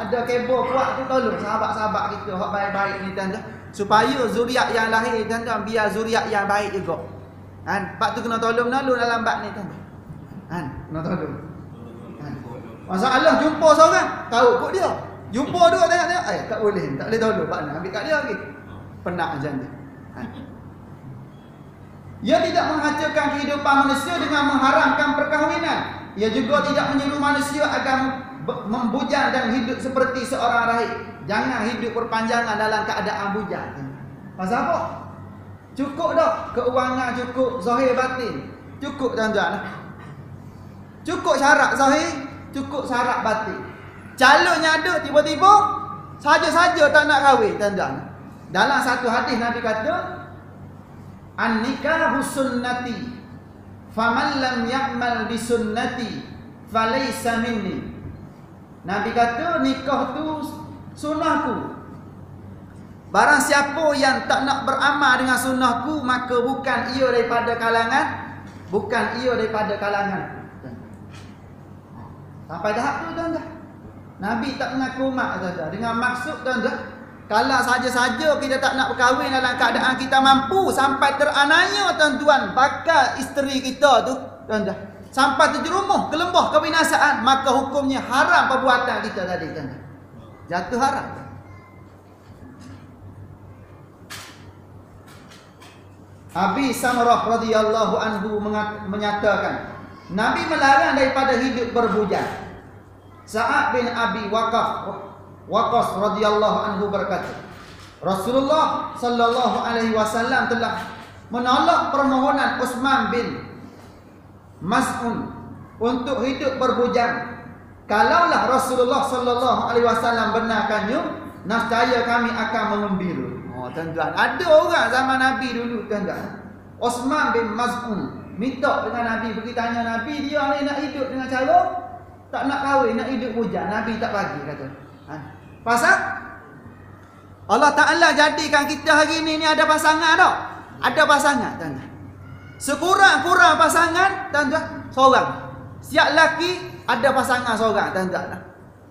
ada kabel kuat tu tolong sahabat-sahabat kita hak baik-baik ni tuan-tuan, supaya zuriat yang lahir tuan-tuan biar zuriat yang baik juga. Pak tu kena tolong dalam bab ni tuan-tuan. Kena tolong. Masalah jumpa seorang, tahu kok dia. Jumpa dua tengok-tengok, tak boleh tolong pak nak ambil kat dia lagi. Penat macam tu. Ia tidak menghancurkan kehidupan manusia dengan mengharamkan perkahwinan. Ia juga tidak menyuruh manusia agar membujang dan hidup seperti seorang rahib. Jangan hidup berpanjangan dalam keadaan bujang. Pasal apa? Cukup dah keuangan, cukup zahir batin. Cukup tuan-tuan. Cukup syarat zahir, cukup syarat batin. Calonnya ada tiba-tiba saja-saja tak nak kahwin tuan-tuan. Dalam satu hadis Nabi kata, "An-nikahu sunnati, faman lam ya'mal bi sunnati falaysa minni." Nabi kata nikah tu sunnahku. Barang siapa yang tak nak beramal dengan sunnahku, maka bukan ia daripada kalangan, Sampai tahap tu tuan-tuan. Nabi tak mengaku umat tuan-tuan. Dengan maksud tuan-tuan, kalau saja-saja kita tak nak berkahwin dalam keadaan kita mampu, sampai teranaya tuan-tuan bakal isteri kita tu tuan-tuan, sampai terjerumus ke lembah kebinasaan, maka hukumnya haram perbuatan kita tadi tuan-tuan. Jatuh haram. Abi Samurah radhiyallahu anhu menyatakan, Nabi melarang daripada hidup berbujang. Sa'ad bin Abi Waqqas radhiyallahu anhu berkata, Rasulullah sallallahu alaihi wasallam telah menolak permohonan Utsman bin Mas'un untuk hidup berbujang. Kalaulah Rasulullah sallallahu alaihi wasallam benarkannya, nescaya kami akan mengembira. Oh tuan-tuan, ada orang zaman Nabi dulu tuan-tuan, Utsman bin Mas'un minta dengan Nabi, pergi tanya Nabi, dia ni nak hidup dengan cara tak nak kahwin, nak hidup bujang. Nabi tak bagi kata. Pasal Allah Ta'ala jadikan kita hari ni ada pasangan tak? Ada pasangan tuan-tuan. Sekurang-kurang pasangan tuan-tuan seorang. Siap lelaki ada pasangan seorang tuan-tuan.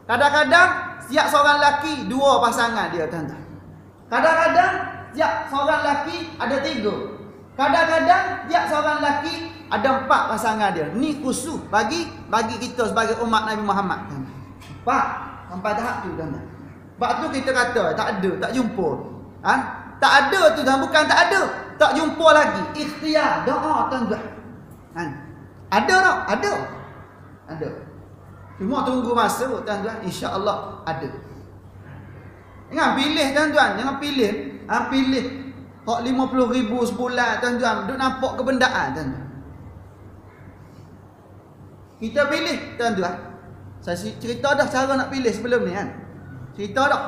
Kadang-kadang siap seorang lelaki dua pasangan dia tuan-tuan. Kadang-kadang siap seorang lelaki ada tiga. Kadang-kadang siap seorang lelaki ada empat pasangan dia. Ni khusus bagi kita sebagai umat Nabi Muhammad tuan-tuan. Empat sampai tahap tu tuan-tuan. Sebab tu kita kata tak ada, tak jumpa. Tak ada tu dah, bukan tak ada, tak jumpa lagi. Ikhtiar doa tuan-tuan. Ada tak? Ada. Cuma tunggu masa tuan-tuan, insya-Allah ada. Jangan pilih tuan-tuan, jangan pilih. Pilih hak 50,000 sebulan tuan-tuan, duk nampak kebendaan tuan-tuan. Kita pilih tuan-tuan. Saya cerita dah cara nak pilih sebelum ni kan. Cerita dah.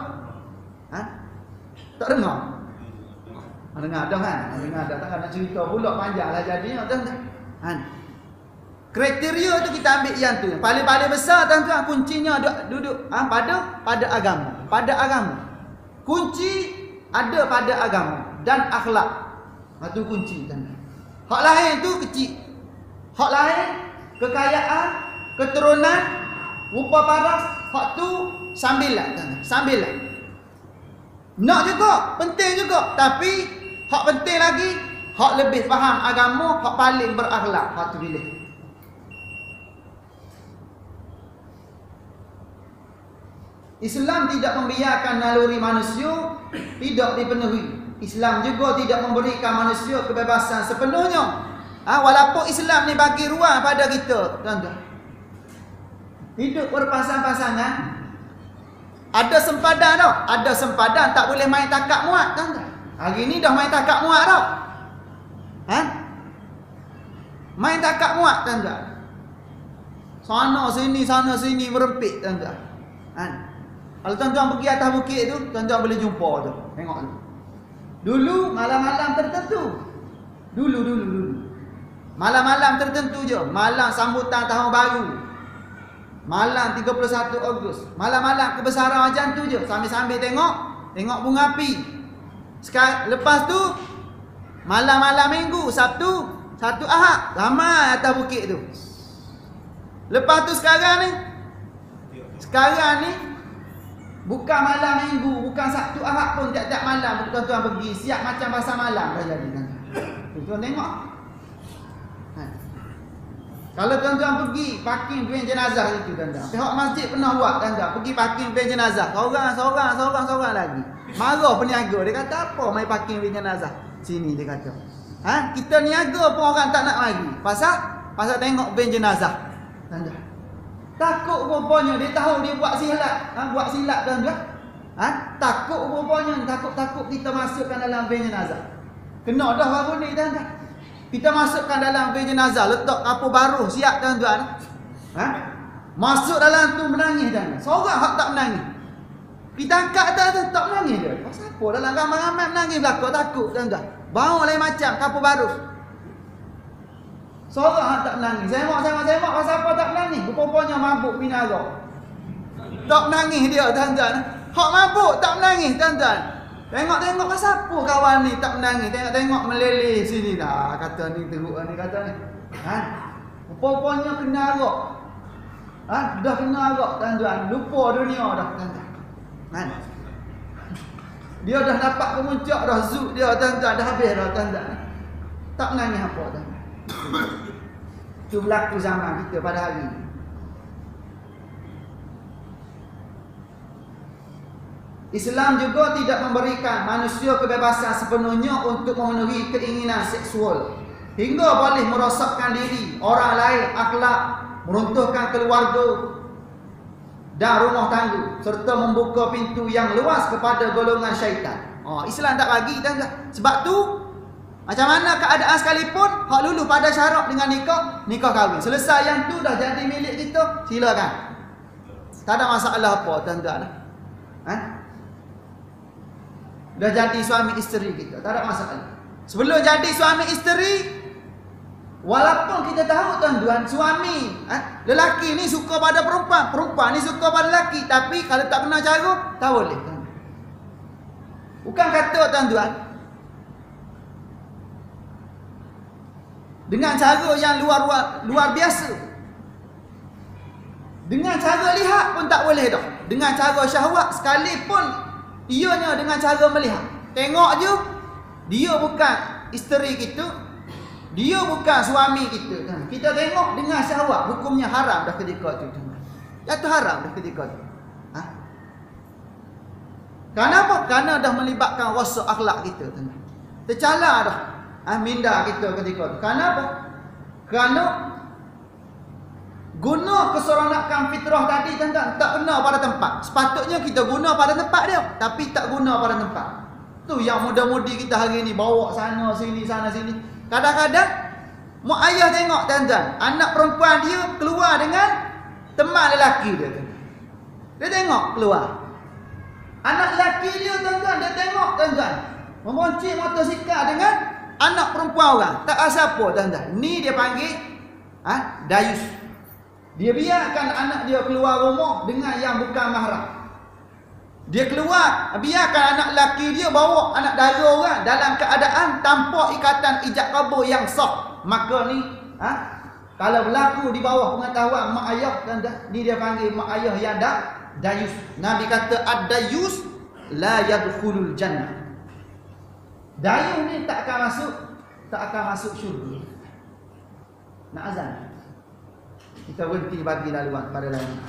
Tak dengar. Dengar dah kan. Dengar dah, takkan nak cerita pula panjanglah jadinya tuan-tuan. Kriteria tu kita ambil yang tu. Paling-paling besar tuan-tuan, kuncinya duduk pada agama. Pada agama. Kunci ada pada agama dan akhlak. Itu kunci tuan-tuan. Hak lain tu kecil. Hak lain kekayaan, keturunan, rupa paras, hak tu sambilan tuan-tuan. Sambilan. Nak juga, penting juga, tapi hak penting lagi, hak lebih faham agama, hak paling berakhlak, hak tu pilih. Islam tidak membiarkan naluri manusia tidak dipenuhi. Islam juga tidak memberikan manusia kebebasan sepenuhnya. Walaupun Islam ni bagi ruang pada kita, tuan-tuan. Hidup berpasang-pasangan, ada sempadan tau. Ada sempadan, tak boleh main takak muat, tuan-tuan. Hari ni dah main takak muat tau. Main takak muat, tuan-tuan. Sana sini merempit, tuan-tuan. Kalau tuan-tuan pergi atas bukit tu, tuan-tuan boleh jumpa tu. Tengok tu. Dulu malam-malam tertentu. Dulu. Malam-malam tertentu je. Malam sambutan tahun baru. Malam 31 Ogos. Malam-malam kebesaran macam tu je. Sambil-sambil tengok bunga api. Sekarang lepas tu malam-malam Minggu, Sabtu Ahad, ramai atas bukit tu. Lepas tu sekarang ni bukan malam Minggu, bukan Sabtu Ahad pun, tiap-tiap malam tuan-tuan pergi, siap macam pasar malam dah jadi tuan-tuan. Tuan tengok. Kalau tuan-tuan pergi parking van jenazah itu tuan-tuan. Pihak masjid pernah buat tuan-tuan, pergi parking van jenazah. Seorang lagi. Marah peniaga, dia kata apa main parking van jenazah sini, dia kata. Kita niaga pun orang tak nak mari. Pasal tengok van jenazah. Tuan-tuan. Takut rupanya, dia tahu dia buat silap tuan-tuan. Takut rupanya, takut kita masukkan dalam van jenazah. Kena dah baru ni tuan-tuan. Kita masukkan dalam van jenazah, letak kapur baru siap tuan-tuan. Masuk dalam tu menangis tuan-tuan. Seorang hak tak menangis. Kita angkat tak menangis dia. Pasal apa dalam ramai-ramai menangis belakang, takut tuan-tuan. Bau lain macam kapur baru. Seorang hak tak menangis. Sembak pasal apa tak menangis? Rupanya mabuk minara. Tak menangis dia tuan-tuan. Hak mabuk tak menangis tuan-tuan. Tengok-tengok pasal apa kawan ni tak menangis. Tengok-tengok meleleh sini dah. Kata ni teruk ni kata ni. Ha? Rupanya kena arak. Ha? Dah kena arak tuan-tuan. Lupa dunia dah tuan-tuan. Ha? Dia dah dapat kemuncak dah zuk dia tuan-tuan. Dah habis dah tuan-tuan. Tak menangis apa tuan-tuan. Itu berlaku zaman kita pada hari ini. Islam juga tidak memberikan manusia kebebasan sepenuhnya untuk memenuhi keinginan seksual hingga boleh merosakkan diri orang lain, akhlak, meruntuhkan keluarga dan rumah tangga serta membuka pintu yang luas kepada golongan syaitan. Islam tak bagi tuan-tuan. Sebab tu macam mana keadaan sekalipun hak lulu pada syarat dengan nikah kahwin. Selesai yang tu dah jadi milik kita, silakan. Tak ada masalah apa tuan-tuan. Ha? Dah jadi suami isteri kita, tak ada masalah. Sebelum jadi suami isteri, walaupun kita tahu tuan-tuan, suami lelaki ni suka pada perempuan, perempuan ni suka pada lelaki, tapi kalau tak kena cara, tak boleh tuan-tuan. Bukan kata tuan-tuan dengan cara yang luar biasa, dengan cara lihat pun tak boleh dah. Dengan cara syahwat sekalipun, ianya dengan cara melihat. Tengok je, dia bukan isteri kita, dia bukan suami kita. Kita tengok dengan syahwat, hukumnya haram dah ketika tu. Jatuh haram dah ketika tu. Kenapa? Kerana dah melibatkan rosak akhlak kita. Tercela dah minda kita ketika tu. Kenapa? Kerana guna keseronokan fitrah tadi tuan-tuan tak kena pada tempat. Sepatutnya kita guna pada tempat dia, tapi tak guna pada tempat. Tu yang muda-mudi kita hari ni bawa sana sini. Kadang-kadang mak ayah tengok tuan-tuan, anak perempuan dia keluar dengan teman lelaki dia. Dia tengok keluar. Anak lelaki dia tuan-tuan, dia tengok tuan-tuan membonceng motosikal dengan anak perempuan orang. Tak rasa apa tuan-tuan. Ni dia panggil dayus. Dia biarkan anak dia keluar rumah dengan yang bukan mahram. Dia keluar, biarkan anak lelaki dia bawa anak dara orang dalam keadaan tanpa ikatan ijab kabul yang sah. Maka ni kalau berlaku di bawah pengetahuan mak ayah dan ni dia panggil mak ayah yang dayus. Nabi kata ad-dayus la yadkhulul jannah. Dayus ni tak akan masuk syurga. Nak azan. Kita berhenti bagi laluan pada lain.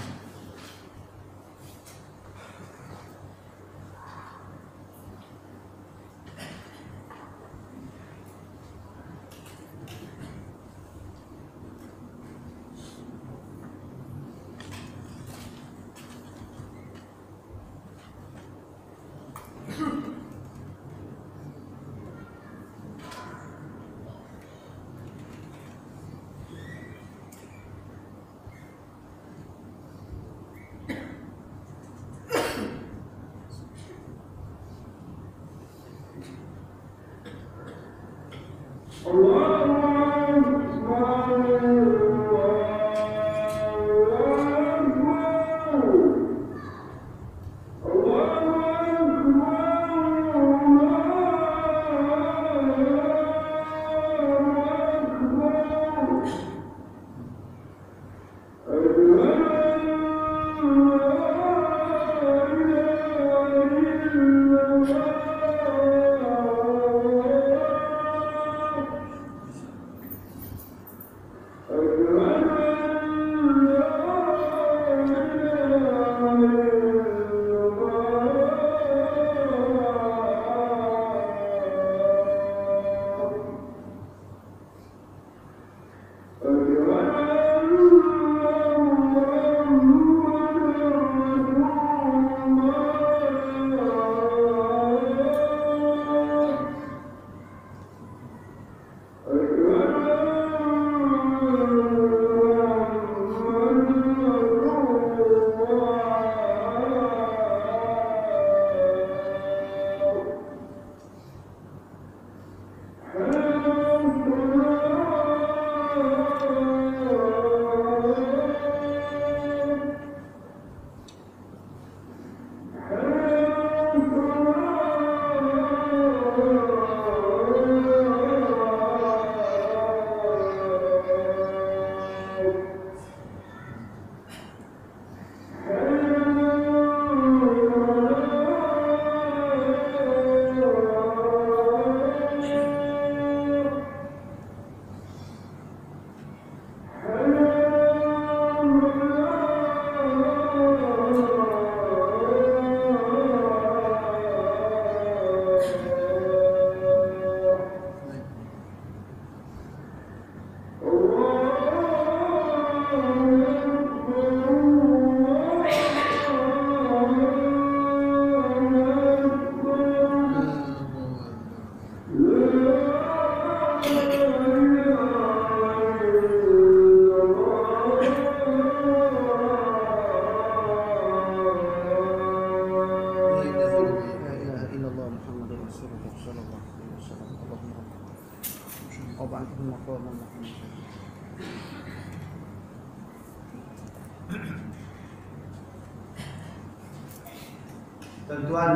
Tuan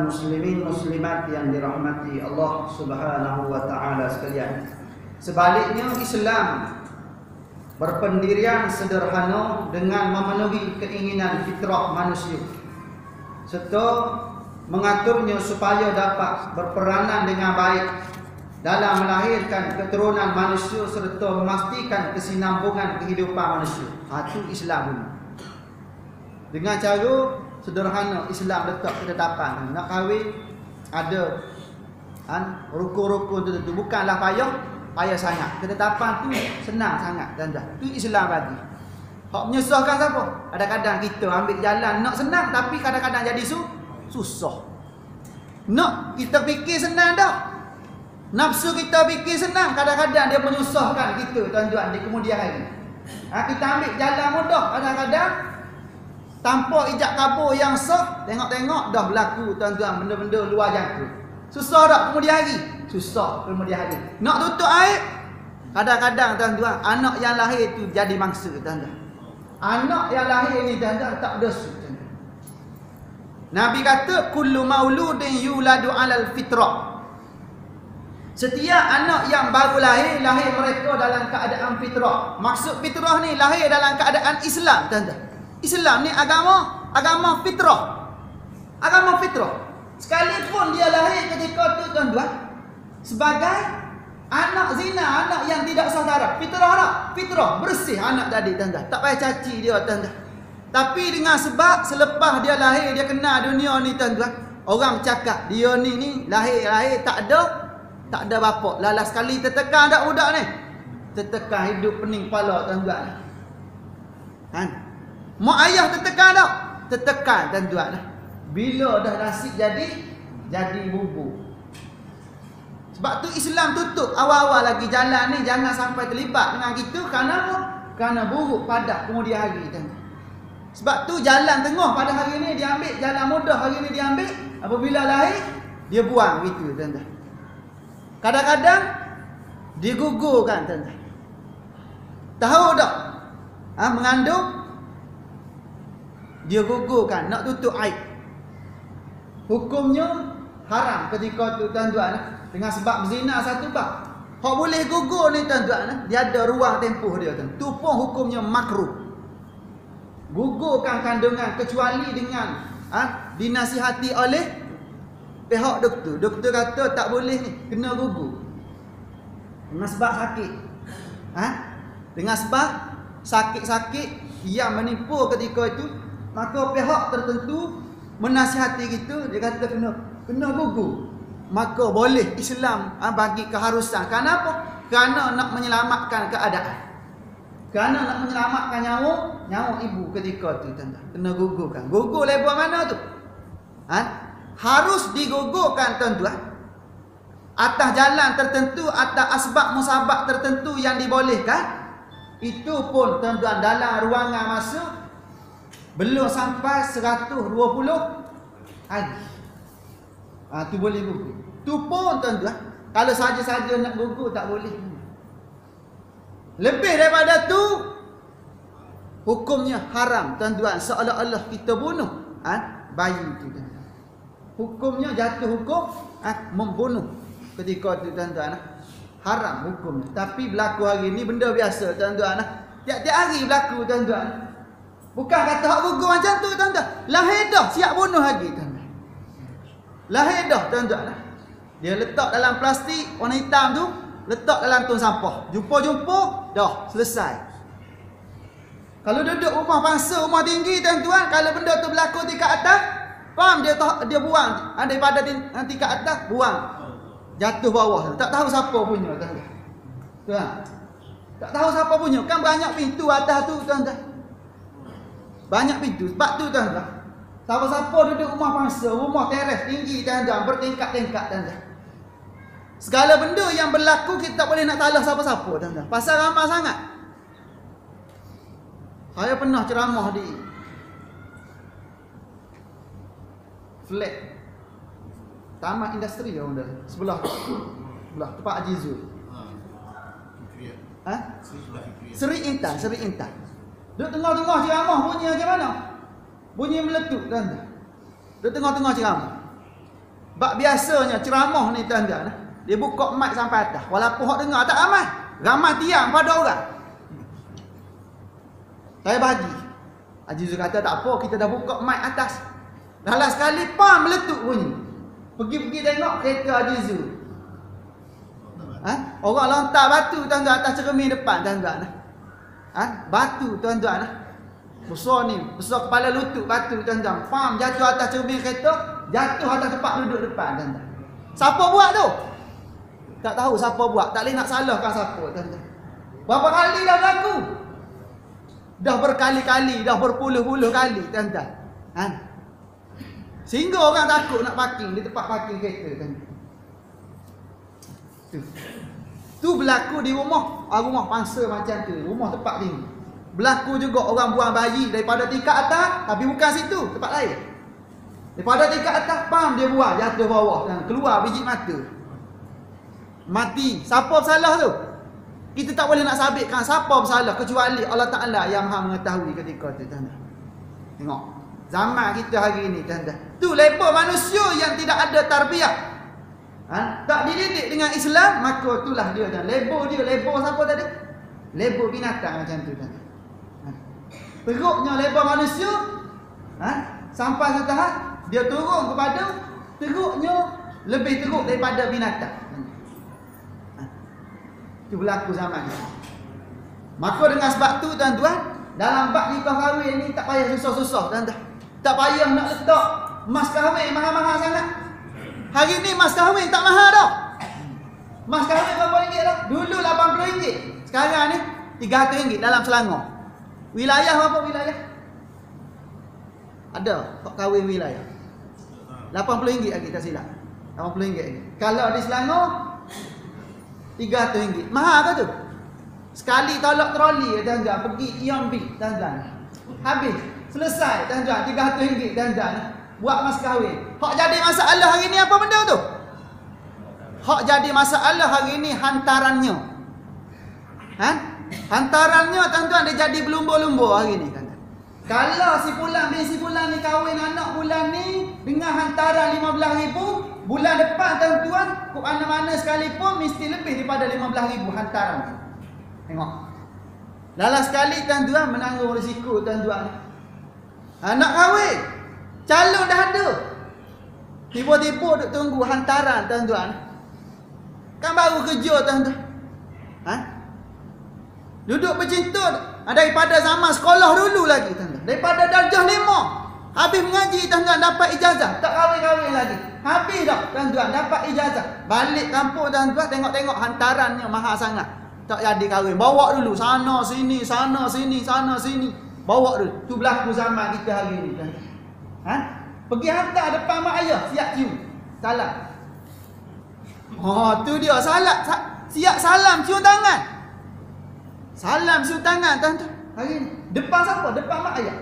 muslimin muslimat yang dirahmati Allah Subhanahu wa taala sekalian. Sebaliknya Islam berpendirian sederhana dengan memenuhi keinginan fitrah manusia serta mengaturnya supaya dapat berperanan dengan baik dalam melahirkan keturunan manusia serta memastikan kesinambungan kehidupan manusia. Itu Islam. Dengan cara sederhana Islam letak ketetapan. Nak kahwin ada rukun-rukun tertentu, bukanlah payah sangat. Ketetapan tu senang sangat dan tu Islam bagi. Hak menyusahkan siapa? Kadang-kadang kita ambil jalan nak senang tapi kadang-kadang jadi susah. Nak kita fikir senang dah. Nafsu kita fikir senang, kadang-kadang dia menyusahkan kita tuan-tuan di kemudian hari. Kita ambil jalan mudah, kadang-kadang tanpa ijab kabul yang sah, tengok-tengok dah berlaku tuan-tuan benda-benda luar jangka. Susah tak kemudian hari? Susah kemudian hari. Nak tutup aib, kadang-kadang tuan-tuan anak yang lahir tu jadi mangsa tuan-tuan. Anak yang lahir ni tuan-tuan tak berdosa tuan-tuan. Nabi kata kullu mauludin yuladu alal fitrah. Setiap anak yang baru lahir mereka dalam keadaan fitrah. Maksud fitrah ni lahir dalam keadaan Islam tuan-tuan. Islam ni agama fitrah. Agama fitrah. Sekalipun dia lahir ketika tu tuan-tuan sebagai anak zina, anak yang tidak saudara. Fitrah tak? Fitrah, bersih anak tadi tuan-tuan. Tak payah caci dia tuan-tuan. Tapi dengan sebab selepas dia lahir dia kenal dunia ni tuan-tuan. Orang bercakap dia ni lahir tak ada bapak. Lala sekali tertekan tak budak ni? Tertekan hidup pening kepala tuan-tuan. Mak ayah tertekan tak? Tertekan tuan-tuan. Bila dah nasib jadi bubur. Sebab tu Islam tutup awal-awal lagi jalan ni jangan sampai terlibat dengan kita kerana apa? Kerana buruk padat kemudian hari tuan-tuan. Sebab tu jalan tengah pada hari ni dia ambil, jalan mudah hari ni dia ambil, apabila lahir dia buang gitu tuan-tuan. Kadang-kadang digugurkan tuan-tuan. Tahu tak? Mengandung dia gugurkan nak tutup aib. Hukumnya haram ketika tu tuan-tuan dengan sebab berzina satu bab. Hak boleh gugur ni tuan-tuan dia ada ruang tempoh dia tuan. Tu pun hukumnya makruh. Gugurkan kandungan kecuali dengan dinasihati oleh pihak doktor. Doktor kata tak boleh ni, kena gugur. Dengan sebab sakit. Dengan sebab sakit-sakit yang menipu ketika itu, maka pihak tertentu menasihati kita, dia kata kena gugur. Maka boleh Islam bagi keharusan. Kenapa? Kerana nak menyelamatkan keadaan. Kerana nak menyelamatkan nyawa ibu ketika tu tuan-tuan. Kena gugurkan. Gugur lebar mana tu? Harus digugurkan tuan-tuan. Atas jalan tertentu, atas asbab musabab tertentu yang dibolehkan. Itu pun tuan-tuan dalam ruangan masa belum sampai 120 hari. Tu boleh gugur. Tu pun tuan-tuan. Kalau saja-saja nak gugur tak boleh. Lebih daripada tu hukumnya haram tuan-tuan, seolah-olah kita bunuh bayi tu tuan-tuan. Hukumnya jatuh hukum membunuh ketika tu tuan-tuan. Haram hukumnya. Tapi berlaku hari ni benda biasa tuan-tuan. Tiap-tiap hari berlaku tuan-tuan. Bukan kata hak gugur macam tu tuan-tuan. Lahir dah siap bunuh lagi tuan-tuan. Lahir dah tuan-tuan. Dia letak dalam plastik warna hitam tu, letak dalam tong sampah. Jumpa-jumpa dah selesai. Kalau duduk rumah pangsa, rumah tinggi tuan-tuan, kalau benda tu berlaku tingkat atas, faham dia buang daripada tingkat atas, buang jatuh bawah. Tak tahu siapa punya tuan-tuan. Tuan. Tak tahu siapa punya. Kan banyak pintu atas tu tuan-tuan. Banyak pintu. Sebab tu tuan-tuan. Siapa-siapa duduk rumah pangsa, rumah teres tinggi tuan-tuan, bertingkat-tingkat tuan-tuan. Segala benda yang berlaku kita tak boleh nak talah siapa-siapa tuan-tuan. Pasal ramai sangat. Saya pernah ceramah di flat Taman Industri orang dah sebelah tempat Haji Zul. Ha? Seri Intan. Duduk tengah-tengah ceramah bunyi macam mana? Bunyi meletup tuan-tuan. Duduk tengah-tengah ceramah. Bak biasanya ceramah ni tuan-tuan, dia buka mic sampai atas. Walaupun hok dengar tak ramai. Ramai tiang pada orang. Saya bagi. Haji Zul kata tak apa, kita dah buka mic atas. Dalam sekali pam meletup bunyi. Pergi tengok kereta Haji Zul. Ha? Orang lontar batu tuan-tuan atas cermin depan tuan-tuan. Ha? Batu tuan-tuan. Besar ni, besar kepala lutut batu tuan-tuan. Pam jatuh atas cermin kereta, jatuh atas tempat duduk depan tuan-tuan. Siapa buat tu? Tak tahu siapa buat. Tak boleh nak salahkan siapa tuan-tuan. Berapa kali dah berlaku? Dah berkali-kali, dah berpuluh-puluh kali tuan-tuan. Ha? Sehingga orang takut nak parking di tempat parking kereta tuan-tuan. Tu berlaku di rumah pangsa macam tu, rumah tempat tinggi. Berlaku juga orang buang bayi daripada tingkat atas, tapi bukan situ, tempat lain. Daripada tingkat atas, pam dia buang jatuh bawah dan keluar biji mata. Mati. Siapa bersalah tu? Kita tak boleh nak sabitkan siapa bersalah kecuali Allah Taala yang Maha mengetahui ketika tu tuan-tuan. Tengok zaman kita hari ini tuan-tuan. Tu label manusia yang tidak ada tarbiyah. Ha? Tak dididik dengan Islam, maka itulah dia tuan. Label siapa tadi? Label binatang macam tu tuan. Ha? Teruknya label manusia, ha? Sampai ke tahap dia turun kepada teruknya lebih teruk daripada binatang. Ha? Itu berlaku zaman ni. Maka dengan sebab tu tuan-tuan, dalam bab nikah kahwin ni tak payah susah-susah tuan-tuan. Tak payah nak letak mas kahwin mahal-mahal sangat. Hari ni mas kahwin tak mahal dah. Mas kahwin berapa ringgit dah? Dulu RM80. Sekarang ni RM300 dalam Selangor. Wilayah apa wilayah? Ada tak kahwin wilayah. RM80 lagi tak silap. RM80 lagi. Kalau di Selangor RM300. Mahal ke tu? Sekali tolak troli tuan-tuan pergi Ion Big tuan-tuan. Habis. Selesai tuan-tuan RM300 tuan-tuan. Buat mas kahwin. Hak jadi masalah hari ni apa benda tu? Hak jadi masalah hari ni hantarannya. Ha? Hantarannya tuan-tuan dia jadi berlumba-lumba hari ni tuan-tuan. Kalau si fulan bin si fulan ni kahwin anak bulan ni dengan hantaran 15,000, bulan depan tuan-tuan ke mana-mana sekalipun mesti lebih daripada 15,000 hantaran. Tengok. Lala sekali tuan-tuan menanggung risiko tuan-tuan. Anak kahwin, calon dah ada. Tiba-tiba duk tunggu hantaran tuan-tuan. Kan baru kerja tuan-tuan. Ha? Duduk bercinta daripada zaman sekolah dulu lagi tuan-tuan. Daripada darjah 5. Habis mengaji tuan-tuan dapat ijazah, tak kahwin-kahwin lagi. Habis dah tuan-tuan dapat ijazah. Balik kampung tuan-tuan tengok-tengok hantarannya mahal sangat. Tak jadi kahwin. Bawa dulu sana sini, sana sini, sana sini. Bawa dulu. Tu berlaku zaman kita hari ni tuan-tuan. Ha? Pergi hantar depan mak ayah, siap cium. Salam. Oh, tu dia salam. Siap salam cium tangan. Salam cium tangan tuan-tuan. Hari ni depan siapa? Depan mak ayah.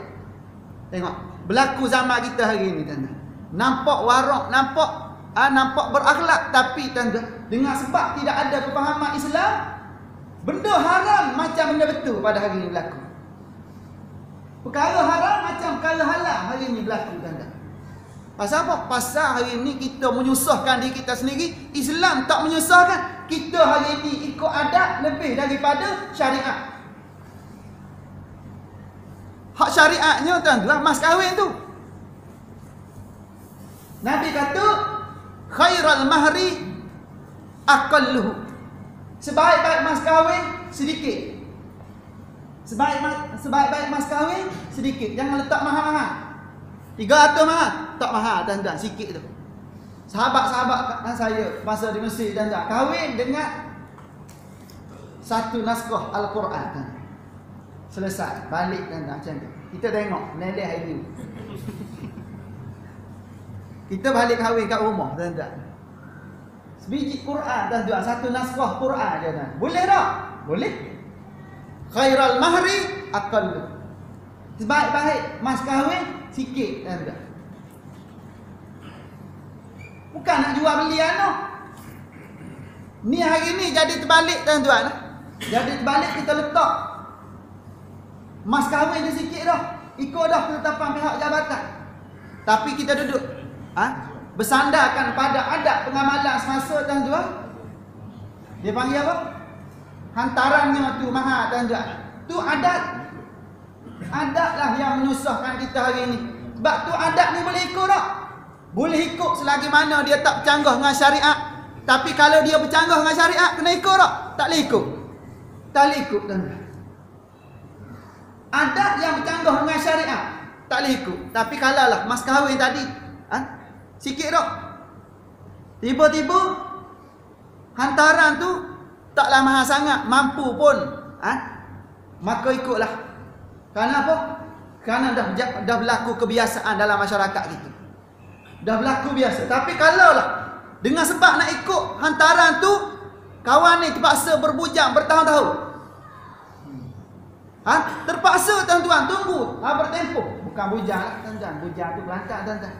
Tengok, berlaku zaman kita hari ni tuan-tuan. Nampak warak, nampak berakhlak, tapi tuan-tuan dengan sebab tidak ada kefahaman Islam, benda haram macam benda betul pada hari ini berlaku. Perkara haram macam perkara halal hari ini berlaku tuan-tuan. Pasal apa? Pasal hari ini kita menyusahkan diri kita sendiri. Islam tak menyusahkan. Kita hari ini ikut adat lebih daripada syariat. Hak syariatnya tuan-tuan, mas kahwin tu. Nabi kata, khairal mahri aqalluhu. Sebaik-baik mas kahwin sedikit. Sebaik-baik mas kahwin sedikit. Jangan letak mahal-mahal. 300 mahal, tak mahal tuan-tuan, sikit tu. Sahabat-sahabat saya masa di Mesir tuan-tuan, kahwin dengan satu naskah Al-Quran tuan-tuan. Selesai, balik tuan-tuan macam tu. Kita tengok neleh hari ni. Kita balik kahwin kat rumah tuan-tuan. Sebiji Quran tuan-tuan, satu naskah Quran je tuan. Boleh tak? Boleh. Khairal mahri aqallu. Sebaik-baik mas kahwin sikit tuan-tuan. Bukan nak jual beli anak. Ni hari ni jadi terbalik tuan-tuan. Jadi balik kita letak mas kahwin dia sikit dah, ikut dah ketetapan pihak jabatan. Tapi kita duduk bersandarkan pada adat pengamalan semasa tuan-tuan. Dia panggil apa? Hantarannya tu mahal tuan-tuan. Tu adat. Adatlah yang menyusahkan kita hari ni. Sebab tu adat ni boleh ikut tak? Boleh ikut selagi mana dia tak bercanggah dengan syariat. Tapi kalau dia bercanggah dengan syariat, kena ikut tak? Tak boleh ikut. Tak boleh ikut tuan-tuan. Adat yang bercanggah dengan syariat, tak boleh ikut. Tapi kalau lah mas kahwin tadi, sikit tak? Tiba-tiba hantaran tu taklah mahal sangat, mampu pun, maka ikutlah. Kerana apa? Kerana dah berlaku kebiasaan dalam masyarakat kita. Dah berlaku biasa. Tapi kalau lah dengan sebab nak ikut hantaran tu, kawan ni terpaksa berbujang bertahun-tahun. Terpaksa tuan-tuan tunggu, bertempoh. Bukan bujang lah tuan-tuan, bujang tu pelantar tuan-tuan.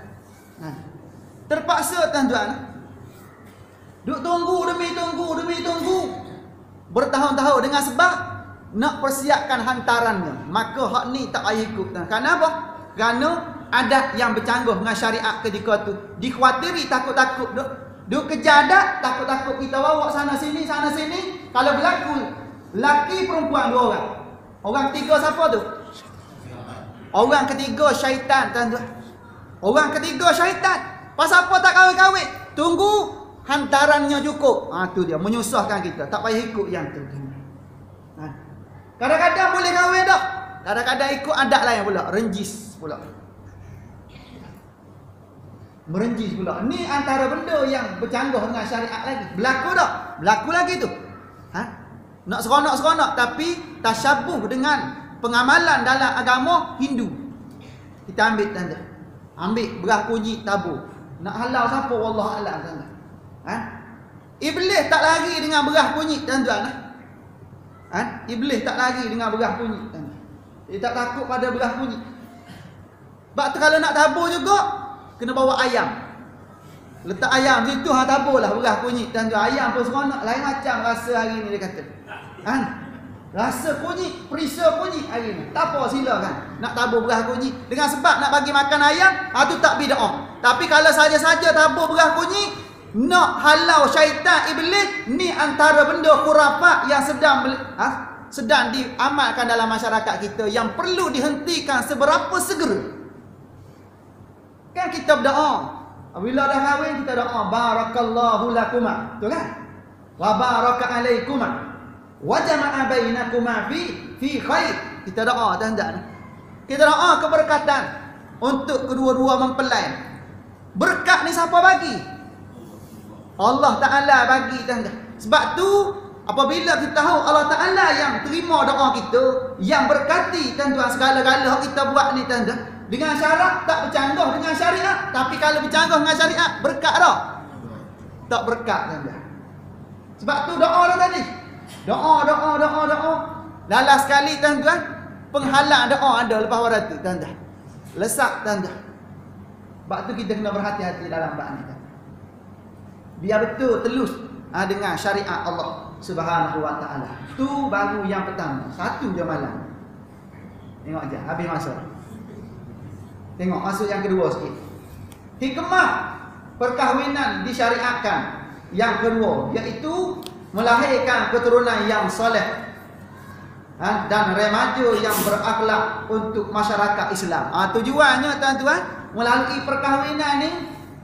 Terpaksa tuan-tuan duk tunggu demi tunggu bertahun-tahun dengan sebab nak persiapkan hantarannya. Maka hak ni tak payah ikut. Kerana apa? Kerana adat yang bercanggah dengan syariat ketika tu. Dikhawatiri takut-takut duk kejar adat, takut-takut kita bawa sana sini. Kalau berlaku laki perempuan 2 orang. Orang ketiga siapa tu? Orang ketiga syaitan tuan-tuan. Orang ketiga syaitan. Pasal apa tak kahwin-kahwin? Tunggu hantarannya cukup. Tu dia menyusahkan kita. Tak payah ikut yang tu. Kadang-kadang boleh kahwin tak? Kadang-kadang ikut adat lain pula. Renjis pula. Merenjis pula. Ni antara benda yang bercanggah dengan syariat lagi. Berlaku tak? Berlaku lagi tu. Nak seronok-seronok tapi tasyabuh dengan pengamalan dalam agama Hindu. Kita ambil tanda. Ambil berah kunyi tabur. Nak halal siapa? Wallah a'lam tanda. Iblis tak lari dengan berah kunyi tuan-tuan. Iblis tak lari dengan berah kunyi tuan. Dia tak takut pada berah kunyi. Sebab tu kalau nak tabur juga kena bawa ayam. Letak ayam situ taburlah berah kunyi tuan-tuan. Ayam pun seronok lain macam rasa hari ni dia kata. Rasa kunyit, perisa kunyit hari ni. Tak apa silakan. Nak tabur berah kunyit. Dengan sebab nak bagi makan ayam, tu tak bid'ah. Tapi kalau saja-saja tabur berah kunyit, nak halau syaitan iblis, ni antara benda khurafat yang sedang diamalkan dalam masyarakat kita yang perlu dihentikan seberapa segera. Kan kita berdoa. Bila dah kahwin kita doa barakallahu lakuma. Betul kan? Wa baraka alaikuma. Wa jama'a bainakuma fi khair. Kita doa tuan-tuan. Kita doa keberkatan untuk kedua-dua mempelai. Berkat ni siapa bagi? Allah Taala bagi tuan-tuan. Sebab tu apabila kita tahu Allah Taala yang terima doa kita, yang berkati tuan-tuan segala-gala kita buat ni tuan-tuan, dengan syarat tak bercanggah dengan syariat. Tapi kalau bercanggah dengan syariat, berkat tak? Tak berkat tuan-tuan. Sebab tu doa dah tadi. Doa. Lala sekali tuan-tuan, penghalang doa ada lepas pada tu tuan-tuan. Lesak tuan-tuan. Sebab tu kita kena berhati-hati dalam bab ni. Biar betul telus dengan syariat Allah Subhanahu wa taala. Tu baru yang pertama. Satu je malam. Tengok je habis masa. Tengok masuk yang kedua sikit. Hikmah perkahwinan disyariatkan yang kedua iaitu melahirkan keturunan yang soleh dan remaja yang berakhlak untuk masyarakat Islam. Tujuannya tuan-tuan melalui perkahwinan ni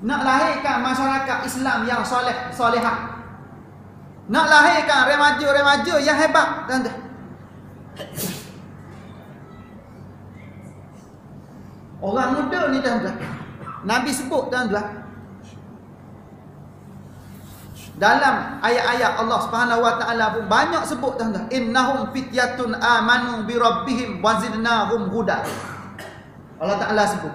nak lahirkan masyarakat Islam yang soleh solehah. Nak lahirkan remaja-remaja yang hebat tuan-tuan. Orang muda ni tuan-tuan, Nabi sebut tuan-tuan dalam ayat-ayat Allah Subhanahu wa taala pun banyak sebut tuan-tuan, innahum fityatun amanu bi rabbihim wazidnahum huda. Allah Taala sebut.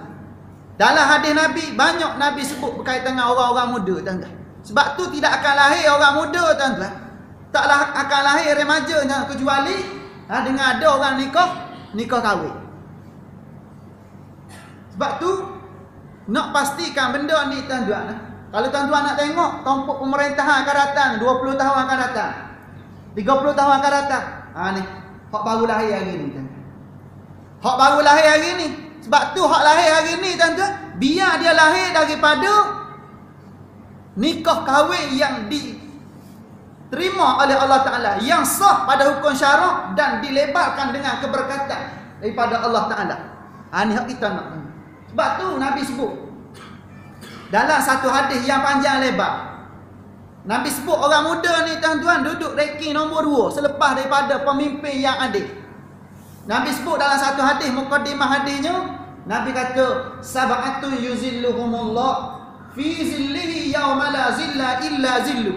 Dalam hadis Nabi banyak Nabi sebut berkaitan dengan orang-orang muda tuan-tuan. Sebab tu tidak akan lahir orang muda tuan-tuan. Taklah akan lahir remaja kecuali dengan ada orang nikah kahwin. Sebab tu nak pastikan benda ni tuan-tuan. Kalau tuan-tuan nak tengok tompok pemerintahan akan datang 20 tahun akan datang. 30 tahun akan datang. Ni, hak baru lahir hari ni tuan-tuan. Hak baru lahir hari ni. Sebab tu hak lahir hari ni tuan-tuan, biar dia lahir daripada nikah kahwin yang diterima oleh Allah Ta'ala, yang sah pada hukum syarak dan dilebarkan dengan keberkatan daripada Allah Ta'ala. Ni hak kita nak. Sebab tu Nabi sebut dalam satu hadis yang panjang lebar, Nabi sebut orang muda ni tuan-tuan duduk ranking nombor 2 selepas daripada pemimpin yang adil. Nabi sebut dalam satu hadis, mukadimah hadisnya, Nabi kata sab'atun yuzilluhumullah fi zillihi yauma la zilla illa zillu.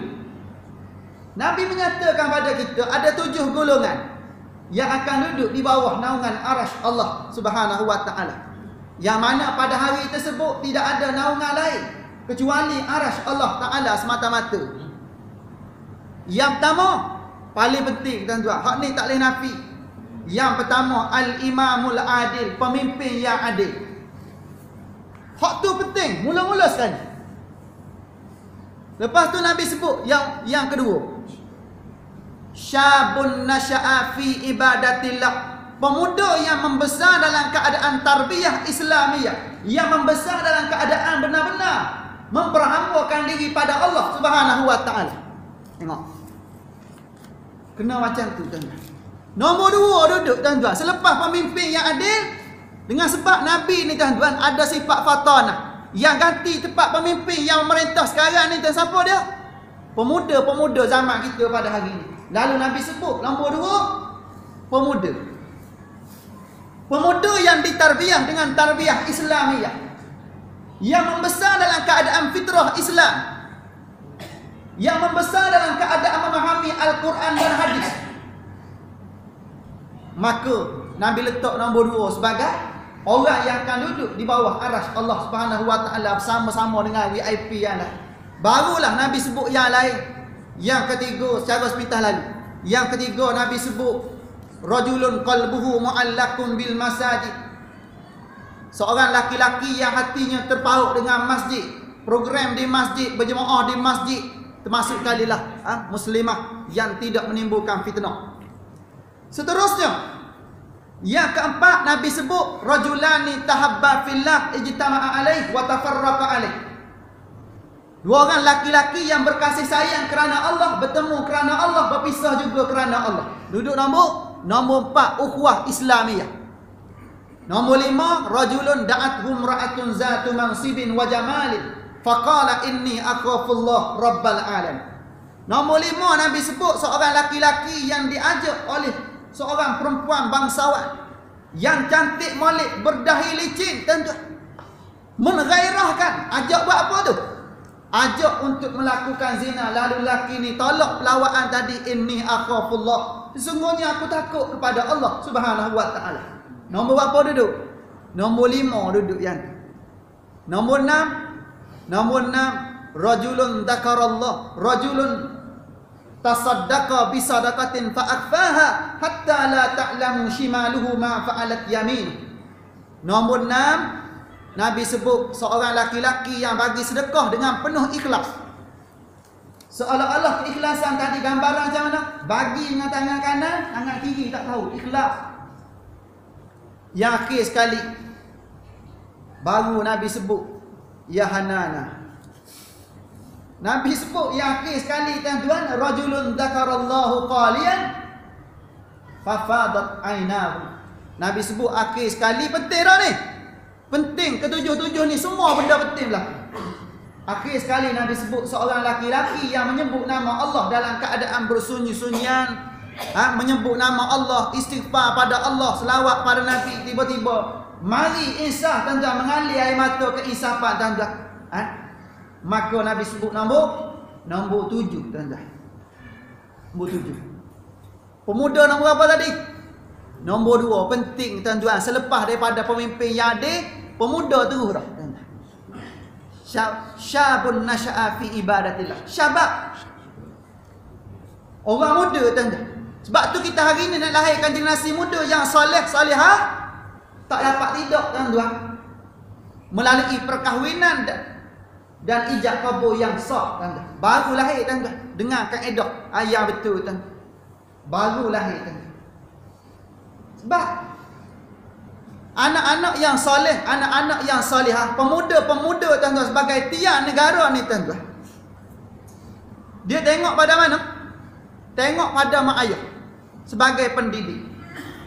Nabi menyatakan pada kita ada 7 golongan yang akan duduk di bawah naungan arasy Allah Subhanahu wa taala. Yang mana pada hari tersebut tidak ada naungan lain kecuali arasy Allah Ta'ala semata-mata. Yang pertama, paling penting tuan-tuan, hak ni tak boleh nafi. Yang pertama, al-imamul adil, pemimpin yang adil. Hak tu penting, mula-mula sekali. Lepas tu Nabi sebut yang kedua, syabun nasya'a fi ibadatillah, pemuda yang membesar dalam keadaan tarbiyah Islamiyah, yang membesar dalam keadaan benar-benar memperhambakan diri pada Allah Subhanahu wa taala. Tengok. Kena macam tu tuan-tuan. Nombor 2 duduk tuan-tuan selepas pemimpin yang adil, dengan sebab Nabi ni tuan-tuan ada sifat fatanah. Yang ganti tempat pemimpin yang memerintah sekarang ni tuan, siapa dia? Pemuda-pemuda zaman kita pada hari ni. Lalu Nabi sebut nombor 2, pemuda. Pemuda yang ditarbiyah dengan tarbiyah Islamiyah, yang membesar dalam keadaan fitrah Islam, yang membesar dalam keadaan memahami Al-Quran dan hadis. Maka Nabi letak nombor 2 sebagai orang yang akan duduk di bawah arasy Allah Subhanahu wa taala bersama-sama dengan VIP yang lain. Barulah Nabi sebut yang lain. Yang ketiga secara sepintas lalu. Yang ketiga Nabi sebut rajulun qalbuhu mu'allaqun bil masajid, seorang laki-laki yang hatinya terpaut dengan masjid, program di masjid, berjemaah di masjid, termasuk kalilah muslimah yang tidak menimbulkan fitnah. Seterusnya, yang keempat Nabi sebut rajulani tahabba fillah ijtama'a alaih wa tafarraqa alaih, 2 orang laki-laki yang berkasih sayang kerana Allah, bertemu kerana Allah, berpisah juga kerana Allah. Duduk nombor 4, ukhuwah Islamiyah. Nombor 5, rajulun da'athum ra'atun zatu mansibin wa jamalin faqala inni akhafullah rabbal alamin. Nombor 5 Nabi sebut seorang laki-laki yang diajak oleh seorang perempuan bangsawan yang cantik molek, berdahi licin, tentu menggairahkan. Ajak buat apa tu? Ajak untuk melakukan zina. Lalu lelaki ni tolak pelawaan tadi, inni akhafullah, sesungguhnya aku takut kepada Allah Subhanahu wa taala. Nombor berapa duduk? Nombor 5 duduk yang tu. Nombor 6 rajulun dzakarallah, rajulun tasaddaqa bi sadaqatin fa akhfaha hatta la ta'lamu shimaluhu ma fa'alat yamin. Nombor 6 Nabi sebut seorang laki-laki yang bagi sedekah dengan penuh ikhlas. Seolah-olah keikhlasan tadi gambaran macam mana? Bagi dengan tangan kanan, tangan kiri tak tahu, ikhlas. Yang akhir sekali baru Nabi sebut ya Hanana. Nabi sebut yang akhir sekali tuan-tuan, rajulun dzakarallahu qaliyan fafadat ainahu. Nabi sebut akhir sekali, penting dah ni. Penting, ketujuh-tujuh ni semua benda penting lah. Akhir sekali Nabi sebut seorang laki-laki yang menyebut nama Allah dalam keadaan bersunyi-sunyian, menyebut nama Allah, istighfar pada Allah, selawat pada Nabi. Tiba-tiba mari insaf tuan-tuan, mengalir air mata keinsapan tuan-tuan. Maka Nabi sebut nombor 7 tuan-tuan. Nombor 7. Pemuda nombor apa tadi? Nombor 2, penting tuan-tuan. Selepas daripada pemimpin yang adil, pemuda terus dah. Syabun nasya'a fi ibadatillah. Syabab, orang muda tuan-tuan. Sebab tu kita hari ni nak lahirkan generasi muda yang soleh, salihah. Tak dapat tidak tuan-tuan, melalui perkahwinan dan ijab kabul yang sah tuan-tuan. Baru lahir tuan-tuan, dengar kaedah ayah betul tuan. baru lahir tuan-tuan. Sebab anak-anak yang soleh, anak-anak yang solihah, pemuda-pemuda tuan-tuan sebagai tiang negara ni tuan-tuan. Dia tengok pada mana? Tengok pada mak ayah sebagai pendidik.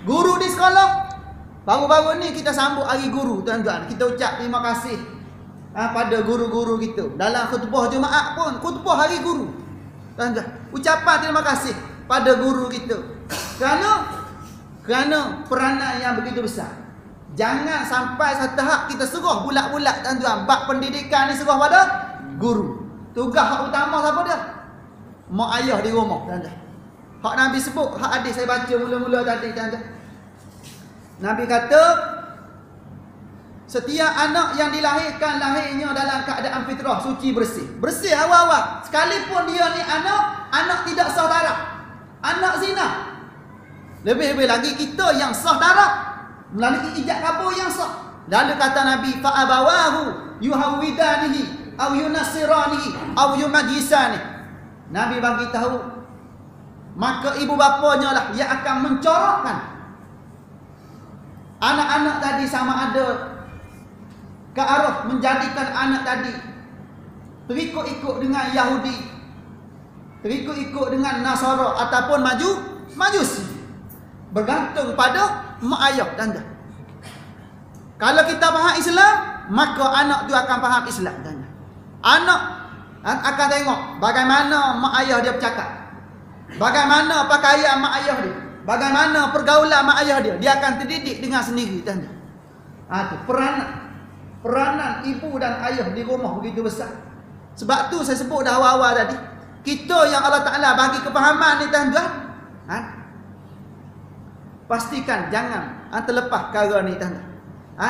Guru di sekolah. Baru-baru ni kita sambut hari guru tuan-tuan. Kita ucap terima kasih pada guru-guru kita. Dalam khutbah Jumaat pun khutbah hari guru. Tuan-tuan, ucapan terima kasih pada guru kita. Kerana peranan yang begitu besar. Jangan sampai satu tahap kita serah bulat-bulat tuan-tuan. Bab pendidikan ni serah pada guru. Tugas hak utama siapa dia? Mak ayah di rumah tuan-tuan. Hak Nabi sebut, hak hadis saya baca mula-mula tadi tuan-tuan. Nabi kata setiap anak yang dilahirkan lahirnya dalam keadaan fitrah, suci, bersih. Bersih awal-awal. Sekalipun dia ni anak tidak sah darah, anak zina. Lebih-lebih lagi kita yang sah darah melalui ijab kabul yang sah. Lalu kata Nabi, fa abawahu yuhawidanihi aw yunassiranihi aw yumajisani. Nabi bagi tahu, maka ibu bapanya lah yang akan mencorokkan anak-anak tadi, sama ada ke arah menjadikan anak tadi terikut-ikut dengan Yahudi, terikut-ikut dengan Nasara ataupun Majusi. Bergantung pada mak ayah tanda. Kalau kita faham Islam, maka anak tu akan faham Islam tanda. Anak akan tengok bagaimana mak ayah dia bercakap, bagaimana pakaian mak ayah dia, bagaimana pergaulan mak ayah dia. Dia akan terdidik dengan sendiri tanda. Tu peranan ibu dan ayah di rumah begitu besar. Sebab tu saya sebut dah awal-awal tadi, kita yang Allah Ta'ala bagi kefahaman ni tuan-tuan, pastikan jangan terlepas perkara ni tuan-tuan.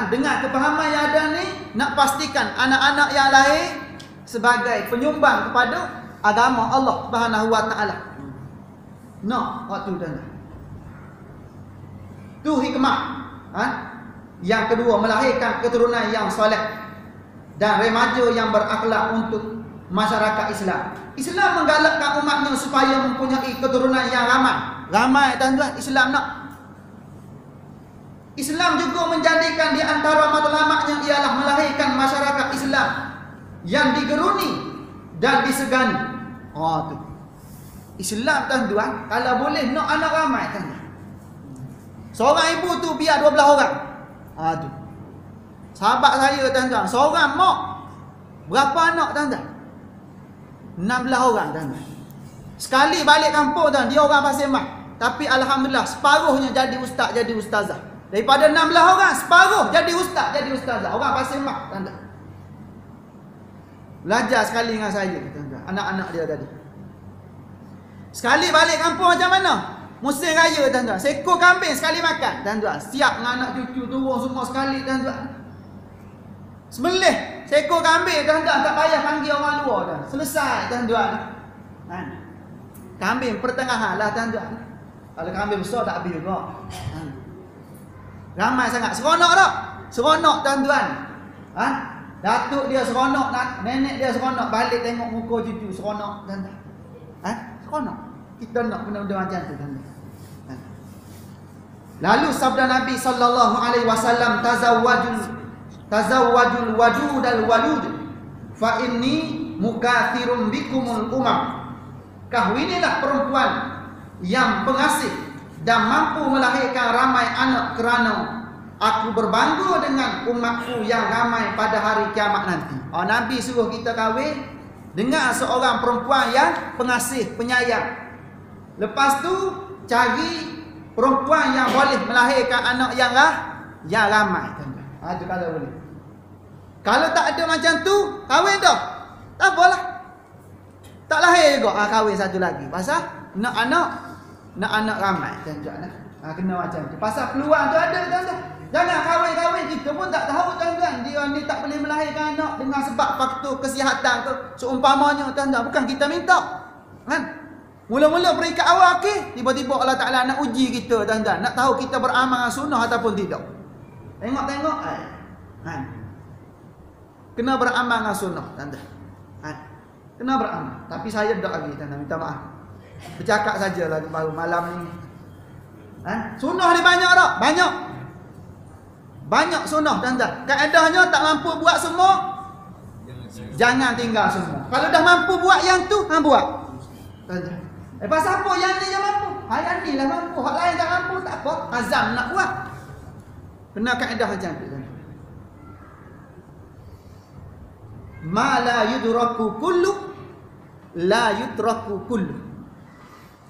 Dengan kefahaman yang ada ni, nak pastikan anak-anak yang lahir sebagai penyumbang kepada agama Allah Subhanahu Wa Ta'ala. Waktu tuan-tuan. Tu hikmah. Yang kedua, melahirkan keturunan yang soleh dan remaja yang berakhlak untuk masyarakat Islam. Islam menggalakkan umatnya supaya mempunyai keturunan yang ramai. Ramai tuan-tuan, Islam nak. Islam juga menjadikan di antara matlamatnya ialah melahirkan masyarakat Islam yang digeruni dan disegani. Tu. Islam tuan-tuan, kalau boleh nak anak ramai tuan-tuan. Seorang ibu tu biar 12 orang. Tu. Sahabat saya tuan-tuan, seorang mak berapa anak tuan-tuan? 16 orang tuan-tuan. Sekali balik kampung tuan, dia orang Pasir Mas. Tapi alhamdulillah separuhnya jadi ustaz, jadi ustazah. Daripada 16 orang, separuh jadi ustaz, jadi ustazah. Orang Pasir Mas tuan-tuan. Belajar sekali dengan saya tuan-tuan, anak-anak dia tadi. Sekali balik kampung macam mana? Musim raya tuan-tuan, seekor kambing sekali makan tuan-tuan. Siap dengan anak cucu turun semua sekali tuan-tuan. Sembelih seekor kambing tuan-tuan, tak payah panggil orang luar dah. Selesai tuan-tuan. Kambing pertengahan lah tuan-tuan. Kalau kambing besar tak habis juga. Ramai sangat. Seronok tak? Seronok tuan-tuan. Datuk dia seronok, nenek dia seronok, balik tengok muka cucu seronok tuan-tuan. Seronok. Kita nak benda-benda macam tu tuan-tuan. Lalu sabda Nabi sallallahu alaihi wasallam, tazawwajul wadud al walud fa inni mukathirum bikumul umam. Kahwinilah perempuan yang pengasih dan mampu melahirkan ramai anak, kerana aku berbangga dengan umatku yang ramai pada hari kiamat nanti. Nabi suruh kita kahwin dengan seorang perempuan yang pengasih, penyayang. Lepas tu cari perempuan yang boleh melahirkan anak yang ramai tuan-tuan. Itu kalau boleh. Kalau tak ada macam tu, kahwin dah. Tak apalah. Tak lahir juga, kahwin satu lagi. Pasal nak anak ramai tuan-tuan. Kena macam tu. Pasal peluang tu ada tuan-tuan. Jangan kahwin-kahwin, kita pun tak tahu tuan-tuan. Dia ni tak boleh melahirkan anak dengan sebab faktor kesihatan ke. Seumpamanya tuan-tuan, bukan kita minta. Mula-mula peringkat awal tiba-tiba Allah Ta'ala nak uji kita tuan-tuan. Nak tahu kita beramal sunnah ataupun tidak. Tengok-tengok. Kena beramal dengan sunnah tuan-tuan. Kena beramal. Tapi saya tak lagi tuan-tuan, minta maaf. Bercakap sajalah baru malam ni. Sunnah ni banyak tak? Banyak. Banyak sunnah tuan-tuan. Kaedahnya tak mampu buat semua, jangan tinggal semua. Kalau dah mampu buat yang tu, hang buat. Tuan-tuan. Pasal apa yang ni yang mampu? Yang ni lah mampu. Hak lain tak mampu, tak apa. Azam nak buat. Kena kaedah macam tu. Ma la yudraku kullu la yutraku kullu.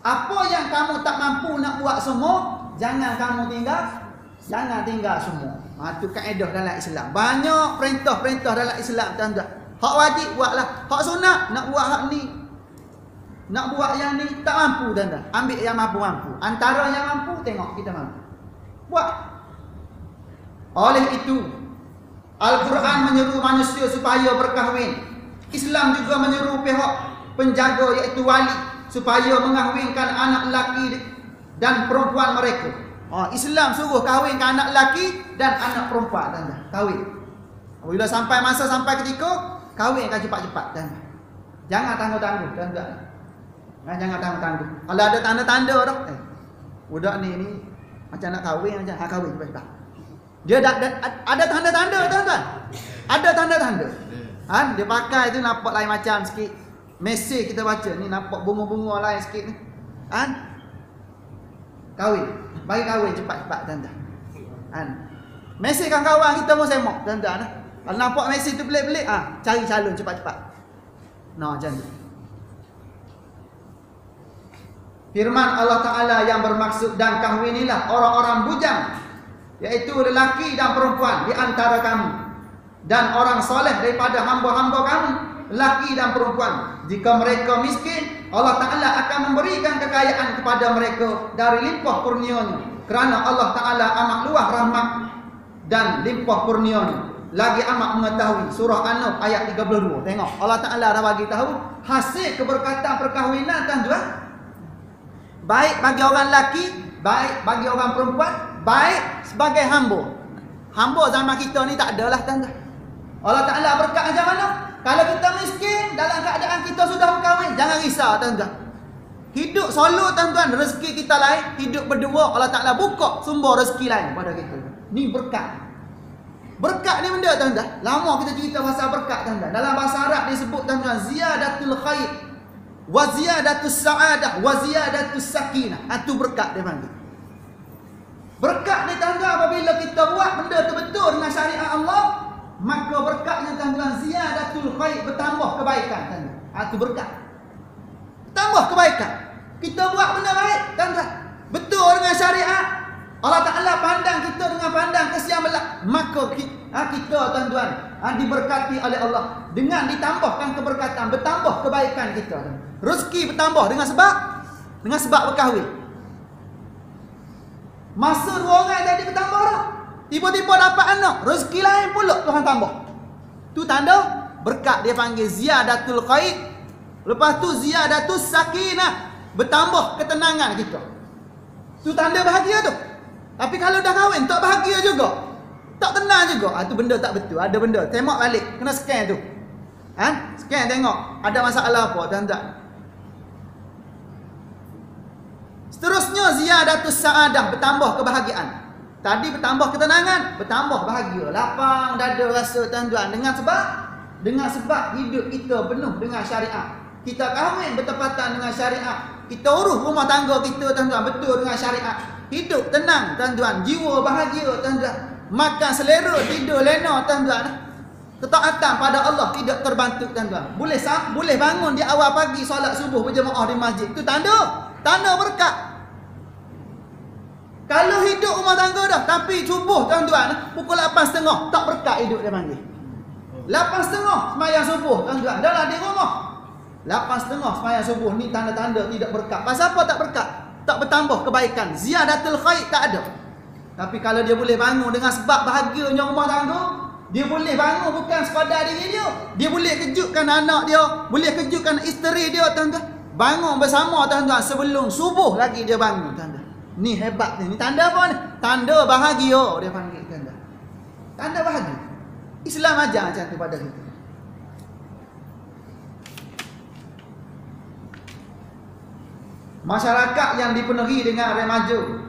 Apa yang kamu tak mampu nak buat semua, jangan kamu tinggal. Jangan tinggal semua. Itu kaedah dalam Islam. Banyak perintah-perintah dalam Islam tuan-tuan. Hak wajib buatlah. Hak sunat nak buat hak ni. Nak buat yang ni tak mampu tuan-tuan. Ambil yang mampu-mampu. Antara yang mampu tengok kita mampu. Buat. Oleh itu Al-Quran menyeru manusia supaya berkahwin. Islam juga menyeru pihak penjaga iaitu wali supaya mengahwinkan anak lelaki dan perempuan mereka. Islam suruh kahwinkan anak lelaki dan anak perempuan tuan-tuan. Kahwin. Bila sampai masa sampai ketika kahwinkan cepat-cepat tuan-tuan. Jangan tangguh-tangguh tuan-tuan. Jangan tangguh-tangguh. Kalau ada tanda-tanda dah, budak ni macam nak kahwin macam kahwin cepat-cepat. Dia ada tanda-tanda tuan-tuan. Ada tanda-tanda. Dia pakai tu nampak lain macam sikit. Mesej kita baca ni nampak bunga-bunga lain sikit ni. Kahwin. Bagi kahwin cepat-cepat tuan-tuan. Mesej kawan-kawan kita pun semok tuan-tuan. Kalau nampak mesej tu pelik-pelik, cari calon cepat-cepat. Macam tu. Firman Allah Ta'ala yang bermaksud dan kahwinilah orang-orang bujang, iaitu lelaki dan perempuan di antara kamu, dan orang soleh daripada hamba-hamba kamu, lelaki dan perempuan. Jika mereka miskin, Allah Ta'ala akan memberikan kekayaan kepada mereka dari limpah kurnia-Nya, kerana Allah Ta'ala amat luas rahmat dan limpah kurnia-Nya, lagi amat mengetahui. Surah An-Nur ayat 32. Tengok, Allah Ta'ala dah bagi tahu hasil keberkatan perkahwinan tuan-tuan. Baik bagi orang lelaki, baik bagi orang perempuan, baik sebagai hamba. Hamba zaman kita ni tak adalah tuan-tuan. Allah Ta'ala berkat macam mana? Kalau kita miskin, dalam keadaan kita sudah berkahwin, jangan risau tuan-tuan. Hidup solo tuan-tuan, rezeki kita lain. Hidup berdua, Allah Ta'ala buka sumber rezeki lain pada kita. Ni berkat. Berkat ni benda tuan-tuan. Lama kita cerita pasal berkat tuan-tuan. Dalam bahasa Arab disebut tuan-tuan, ziyadatul khair, wa ziyadatus sa'adah, wa ziyadatus sakinah. Itu berkat dia panggil. Berkat ni tuan-tuan, apabila kita buat benda tu betul dengan syariat Allah, maka berkatnya tuan-tuan ziyadatul khair, bertambah kebaikan tuan-tuan. Itu berkat. Tambah kebaikan. Kita buat benda baik tuan-tuan, betul dengan syariat, Allah Ta'ala pandang kita dengan pandang kesian belah, maka kita tuan-tuan diberkati oleh Allah dengan ditambahkan keberkatan, bertambah kebaikan kita. Rezeki bertambah dengan sebab berkahwin. Masa dua orang tadi bertambah dah, tiba-tiba dapat anak, rezeki lain pula Tuhan tambah. Tu tanda berkat, dia panggil ziyadatul khair. Lepas tu ziyadatus sakinah, bertambah ketenangan kita. Tu tanda bahagia tu. Tapi kalau dah kahwin tak bahagia juga, tak tenang juga, tu benda tak betul. Ada benda, tengok balik, kena scan tu. Scan tengok ada masalah apa tuan-tuan. Seterusnya ziyadatus sa'adah, bertambah kebahagiaan. Tadi bertambah ketenangan, bertambah bahagia, lapang dada rasa tuan-tuan, dengan sebab hidup kita penuh dengan syariat. Kita kahwin bertepatan dengan syariat. Kita urus rumah tangga kita tuan-tuan betul dengan syariat. Hidup tenang tuan-tuan, jiwa bahagia tuan-tuan, makan selera, tidur lena tuan-tuan. Ketaatan pada Allah tidak terbantu tuan-tuan. Boleh bangun di awal pagi solat subuh berjemaah di masjid. Itu tanda berkat. Kalau hidup rumah tangga dah tapi subuh tuan-tuan pukul 8.30 tak berkat hidup dia panggil. 8.30 sembahyang subuh tuan-tuan, dah lah di rumah. 8.30 sembahyang subuh, ni tanda-tanda tidak berkat. Pasal apa tak berkat? Tak bertambah kebaikan, ziyadatul khair tak ada. Tapi kalau dia boleh bangun dengan sebab bahagianya rumah tangga, dia boleh bangun bukan sekadar diri dia, dia boleh kejutkan anak dia, boleh kejutkan isteri dia tuan-tuan. Bangun bersama tuan-tuan sebelum subuh lagi dia bangun tuan-tuan. Ni hebat ni. Ni tanda apa ni? Tanda bahagia dia panggil tuan-tuan. Tanda bahagia. Islam ajar macam tu pada kita. masyarakat yang dipenuhi dengan remaja,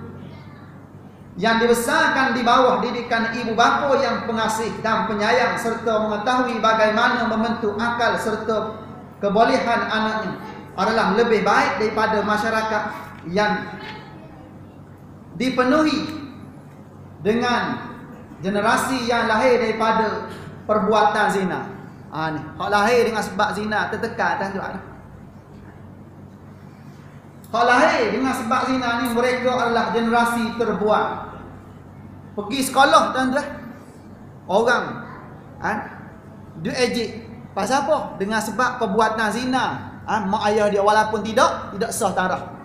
yang dibesarkan di bawah didikan ibu bapa yang pengasih dan penyayang serta mengetahui bagaimana membentuk akal serta kebolehan anaknya adalah lebih baik daripada masyarakat yang dipenuhi dengan generasi yang lahir daripada perbuatan zina. Ni, hak lahir dengan sebab zina tertekan tuan-tuan. Hak lahir dengan sebab zina ni mereka adalah generasi terbuang. Pergi sekolah tuan-tuan, orang dia ejek pasal apa? Dengan sebab perbuatan zina. Mak ayah dia walaupun tidak sah taraf.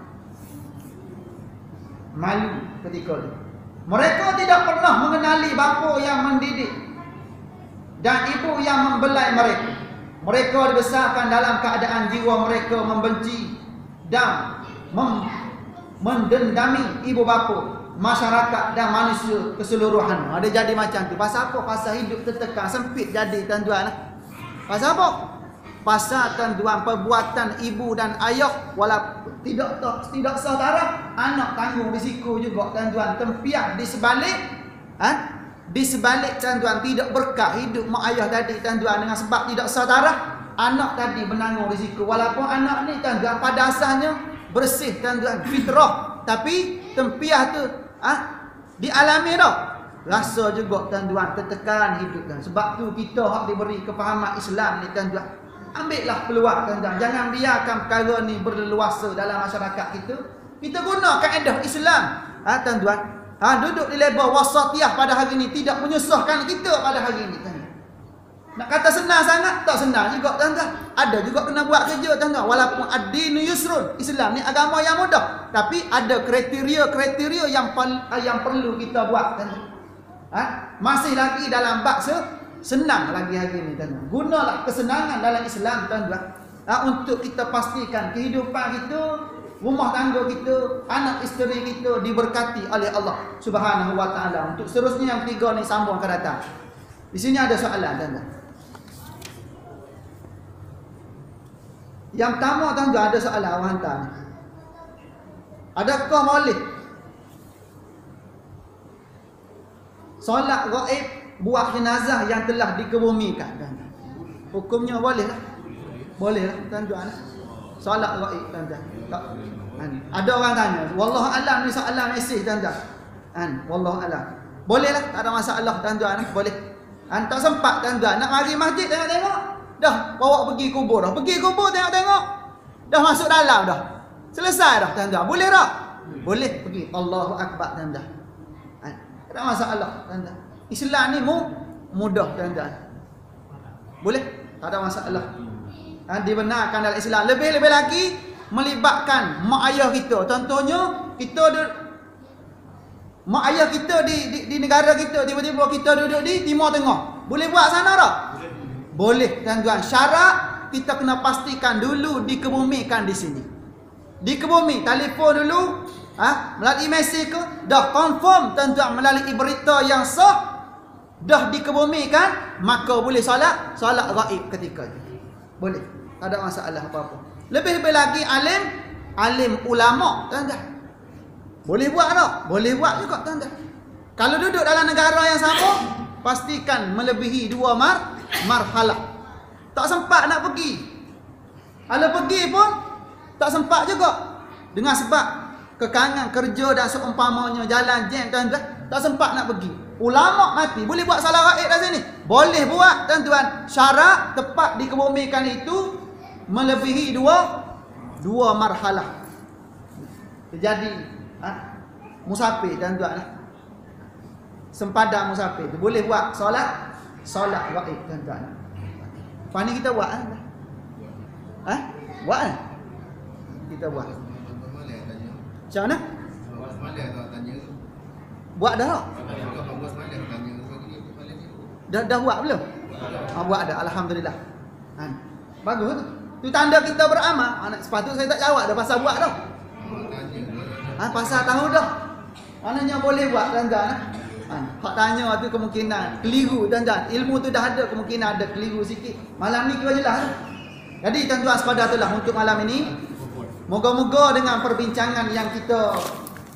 Malu ketika itu. Mereka tidak pernah mengenali bapa yang mendidik dan ibu yang membelai mereka. Mereka dibesarkan dalam keadaan jiwa mereka membenci dan mendendami ibu bapa, masyarakat dan manusia keseluruhan. Ada jadi macam tu. Pasal apa? Pasal hidup tertekan, sempit jadi tuan-tuan. Pasal apa? Pasal tuan-tuan perbuatan ibu dan ayah walaupun tidak sah taraf, anak tanggung risiko juga tuan-tuan. Tempiah di sebalik di sebalik tuan-tuan tidak berkah hidup mak ayah tadi tuan-tuan, dengan sebab tidak sah taraf, anak tadi menanggung risiko. Walaupun anak ni tuan-tuan pada asalnya bersih tuan-tuan, fitrah, tapi tempiah tu dialami dah. Rasa juga tuan-tuan tertekan hidup kan. Sebab tu kita hak diberi kefahaman Islam ni tuan-tuan. Ambillah peluang tuan-tuan. Jangan biarkan perkara ni berleluasa dalam masyarakat kita. Kita guna kaedah Islam. Tuan-tuan. Duduk di level wasatiyah pada hari ni tidak menyusahkan kita pada hari ni tuan-tuan. Nak kata senang sangat, tak senang juga tuan-tuan. Ada juga kena buat kerja tuan-tuan. Walaupun ad-dinu yusrun, Islam ni agama yang mudah, tapi ada kriteria-kriteria yang perlu kita buat tuan-tuan. Masih lagi dalam bab senang lagi hari ni tuan-tuan. Gunalah kesenangan dalam Islam tuan-tuan, untuk kita pastikan kehidupan kita, rumah tangga kita, anak isteri kita diberkati oleh Allah Subhanahu wa taala. Untuk seterusnya yang ketiga ni sambung akan datang. Di sini ada soalan tuan-tuan. Yang pertama tuan-tuan, ada soalan orang hantar ni. Adakah boleh solat gaib buat jenazah yang telah dikebumikan? Hukumnya boleh lah. Boleh lah tuan-tuan. Solat gaib tuan-tuan. Ada orang tanya, wallahu alam ni soalan mesej tuan-tuan. Wallahu alam. Boleh lah, tak ada masalah tuan-tuan. Boleh. Tak sempat tuan-tuan nak mari masjid tengok-tengok, dah bawa pergi kubur dah. Pergi kubur tengok-tengok, dah masuk dalam dah. Selesai dah tuan-tuan. Boleh tak? Boleh pergi. Allahu akbar tuan-tuan. Tak ada masalah tuan-tuan. Islam ni mudah tuan-tuan. Boleh, tak ada masalah. Dibenarkan dalam Islam. Lebih-lebih lagi melibatkan mak ayah kita. Contohnya mak ayah kita di negara kita, tiba-tiba kita duduk di Timur Tengah. Boleh buat sana tak? Boleh tuan-tuan. Syarat kita kena pastikan dulu dikebumikan di sini. Dikebumi, telefon dulu, melalui mesej ke, dah confirm tuan-tuan melalui berita yang sah, dah dikebumikan, maka boleh solat gaib ketika itu. Boleh, tak ada masalah apa-apa. Lebih-lebih lagi alim ulama tuan-tuan. Boleh buat tak? Boleh buat juga tuan-tuan. Kalau duduk dalam negara yang sama, pastikan melebihi 2 marhalah. Tak sempat nak pergi. Kalau pergi pun tak sempat juga. Dengan sebab kekangan kerja dan seumpamanya jalan jam tuan-tuan, tak sempat nak pergi. Ulama mati, boleh buat solat gaib kat sini? Boleh buat tuan-tuan. Syarat tepat dikebumikan itu melebihi 2 marhalah. Jadi musafir tuan-tuan, sempadan musafir tu boleh buat solat gaib tuan-tuan. Lepas ni kita buat buat kita buat. Macam mana? Buat dah tak? Dah buat belum? Buat dah, alhamdulillah. Bagus tu. Tu tanda kita beramal. Sepatutnya saya tak jawab dah pasal buat dah. Pasal tahu dah. Maknanya boleh buat tuan-tuan. Hak tanya tu kemungkinan keliru tuan-tuan. Ilmu tu dah ada, kemungkinan ada keliru sikit. Malam ni kira jelas. Jadi tuan-tuan sepada itulah untuk malam ini. Moga-moga dengan perbincangan yang kita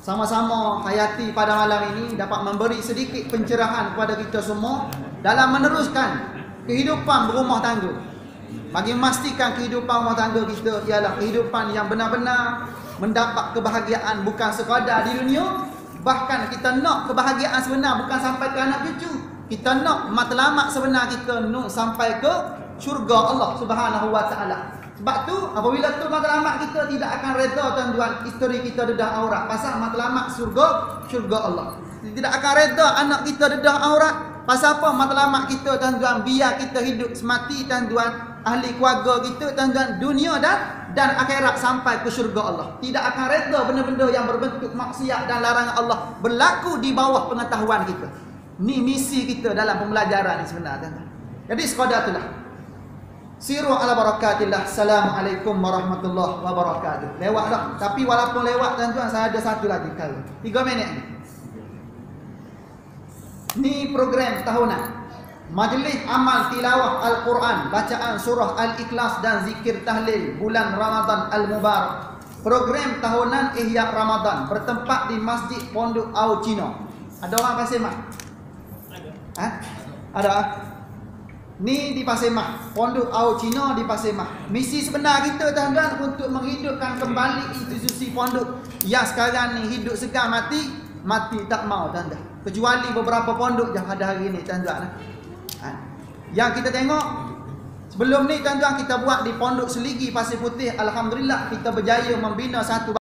sama-sama hayati pada malam ini dapat memberi sedikit pencerahan kepada kita semua dalam meneruskan kehidupan berumah tangga. Bagi memastikan kehidupan rumah tangga kita ialah kehidupan yang benar-benar mendapat kebahagiaan bukan sekadar di dunia, bahkan kita nak kebahagiaan sebenar bukan sampai ke anak cucu. Kita nak matlamat sebenar kita nak sampai ke syurga Allah Subhanahu wa taala. Sebab tu apabila tu matlamat kita tidak akan reda tuan-tuan, isteri kita dedah aurat pasal matlamat syurga Allah. Tidak akan reda anak kita dedah aurat pasal apa? Matlamat kita tuan-tuan, biar kita hidup semati tuan-tuan, ahli keluarga kita tuan-tuan, dunia dan akhirat sampai ke syurga Allah. Tidak akan reda benda-benda yang berbentuk maksiat dan larangan Allah berlaku di bawah pengetahuan kita. Ni misi kita dalam pembelajaran ni sebenar tuan-tuan. Jadi sekadar itulah. Siru ala barakatillah. Assalamualaikum warahmatullahi wabarakatuh. Lewat dah. Tapi walaupun lewat tuan-tuan, saya ada satu lagi kali. 3 minit ni. Ni program tahunan. Majlis amal tilawah Al-Quran, bacaan surah Al-Ikhlas dan zikir tahlil bulan Ramadan Al-Mubarak. Program tahunan Ihya Ramadan bertempat di Masjid Pondok Au Cina. Ada orang Pasir Mah? Ada. Ada. Ni di Pasir Mah, Pondok Au Cina di Pasir Mah. Misi sebenar kita tuan-tuan untuk menghidupkan kembali institusi pondok yang sekarang ni hidup segar mati tak mau tuan-tuan. Kecuali beberapa pondok yang ada hari ni tuan-tuan. Yang kita tengok sebelum ni tuan-tuan, kita buat di Pondok Seligi Pasir Putih. Alhamdulillah kita berjaya membina satu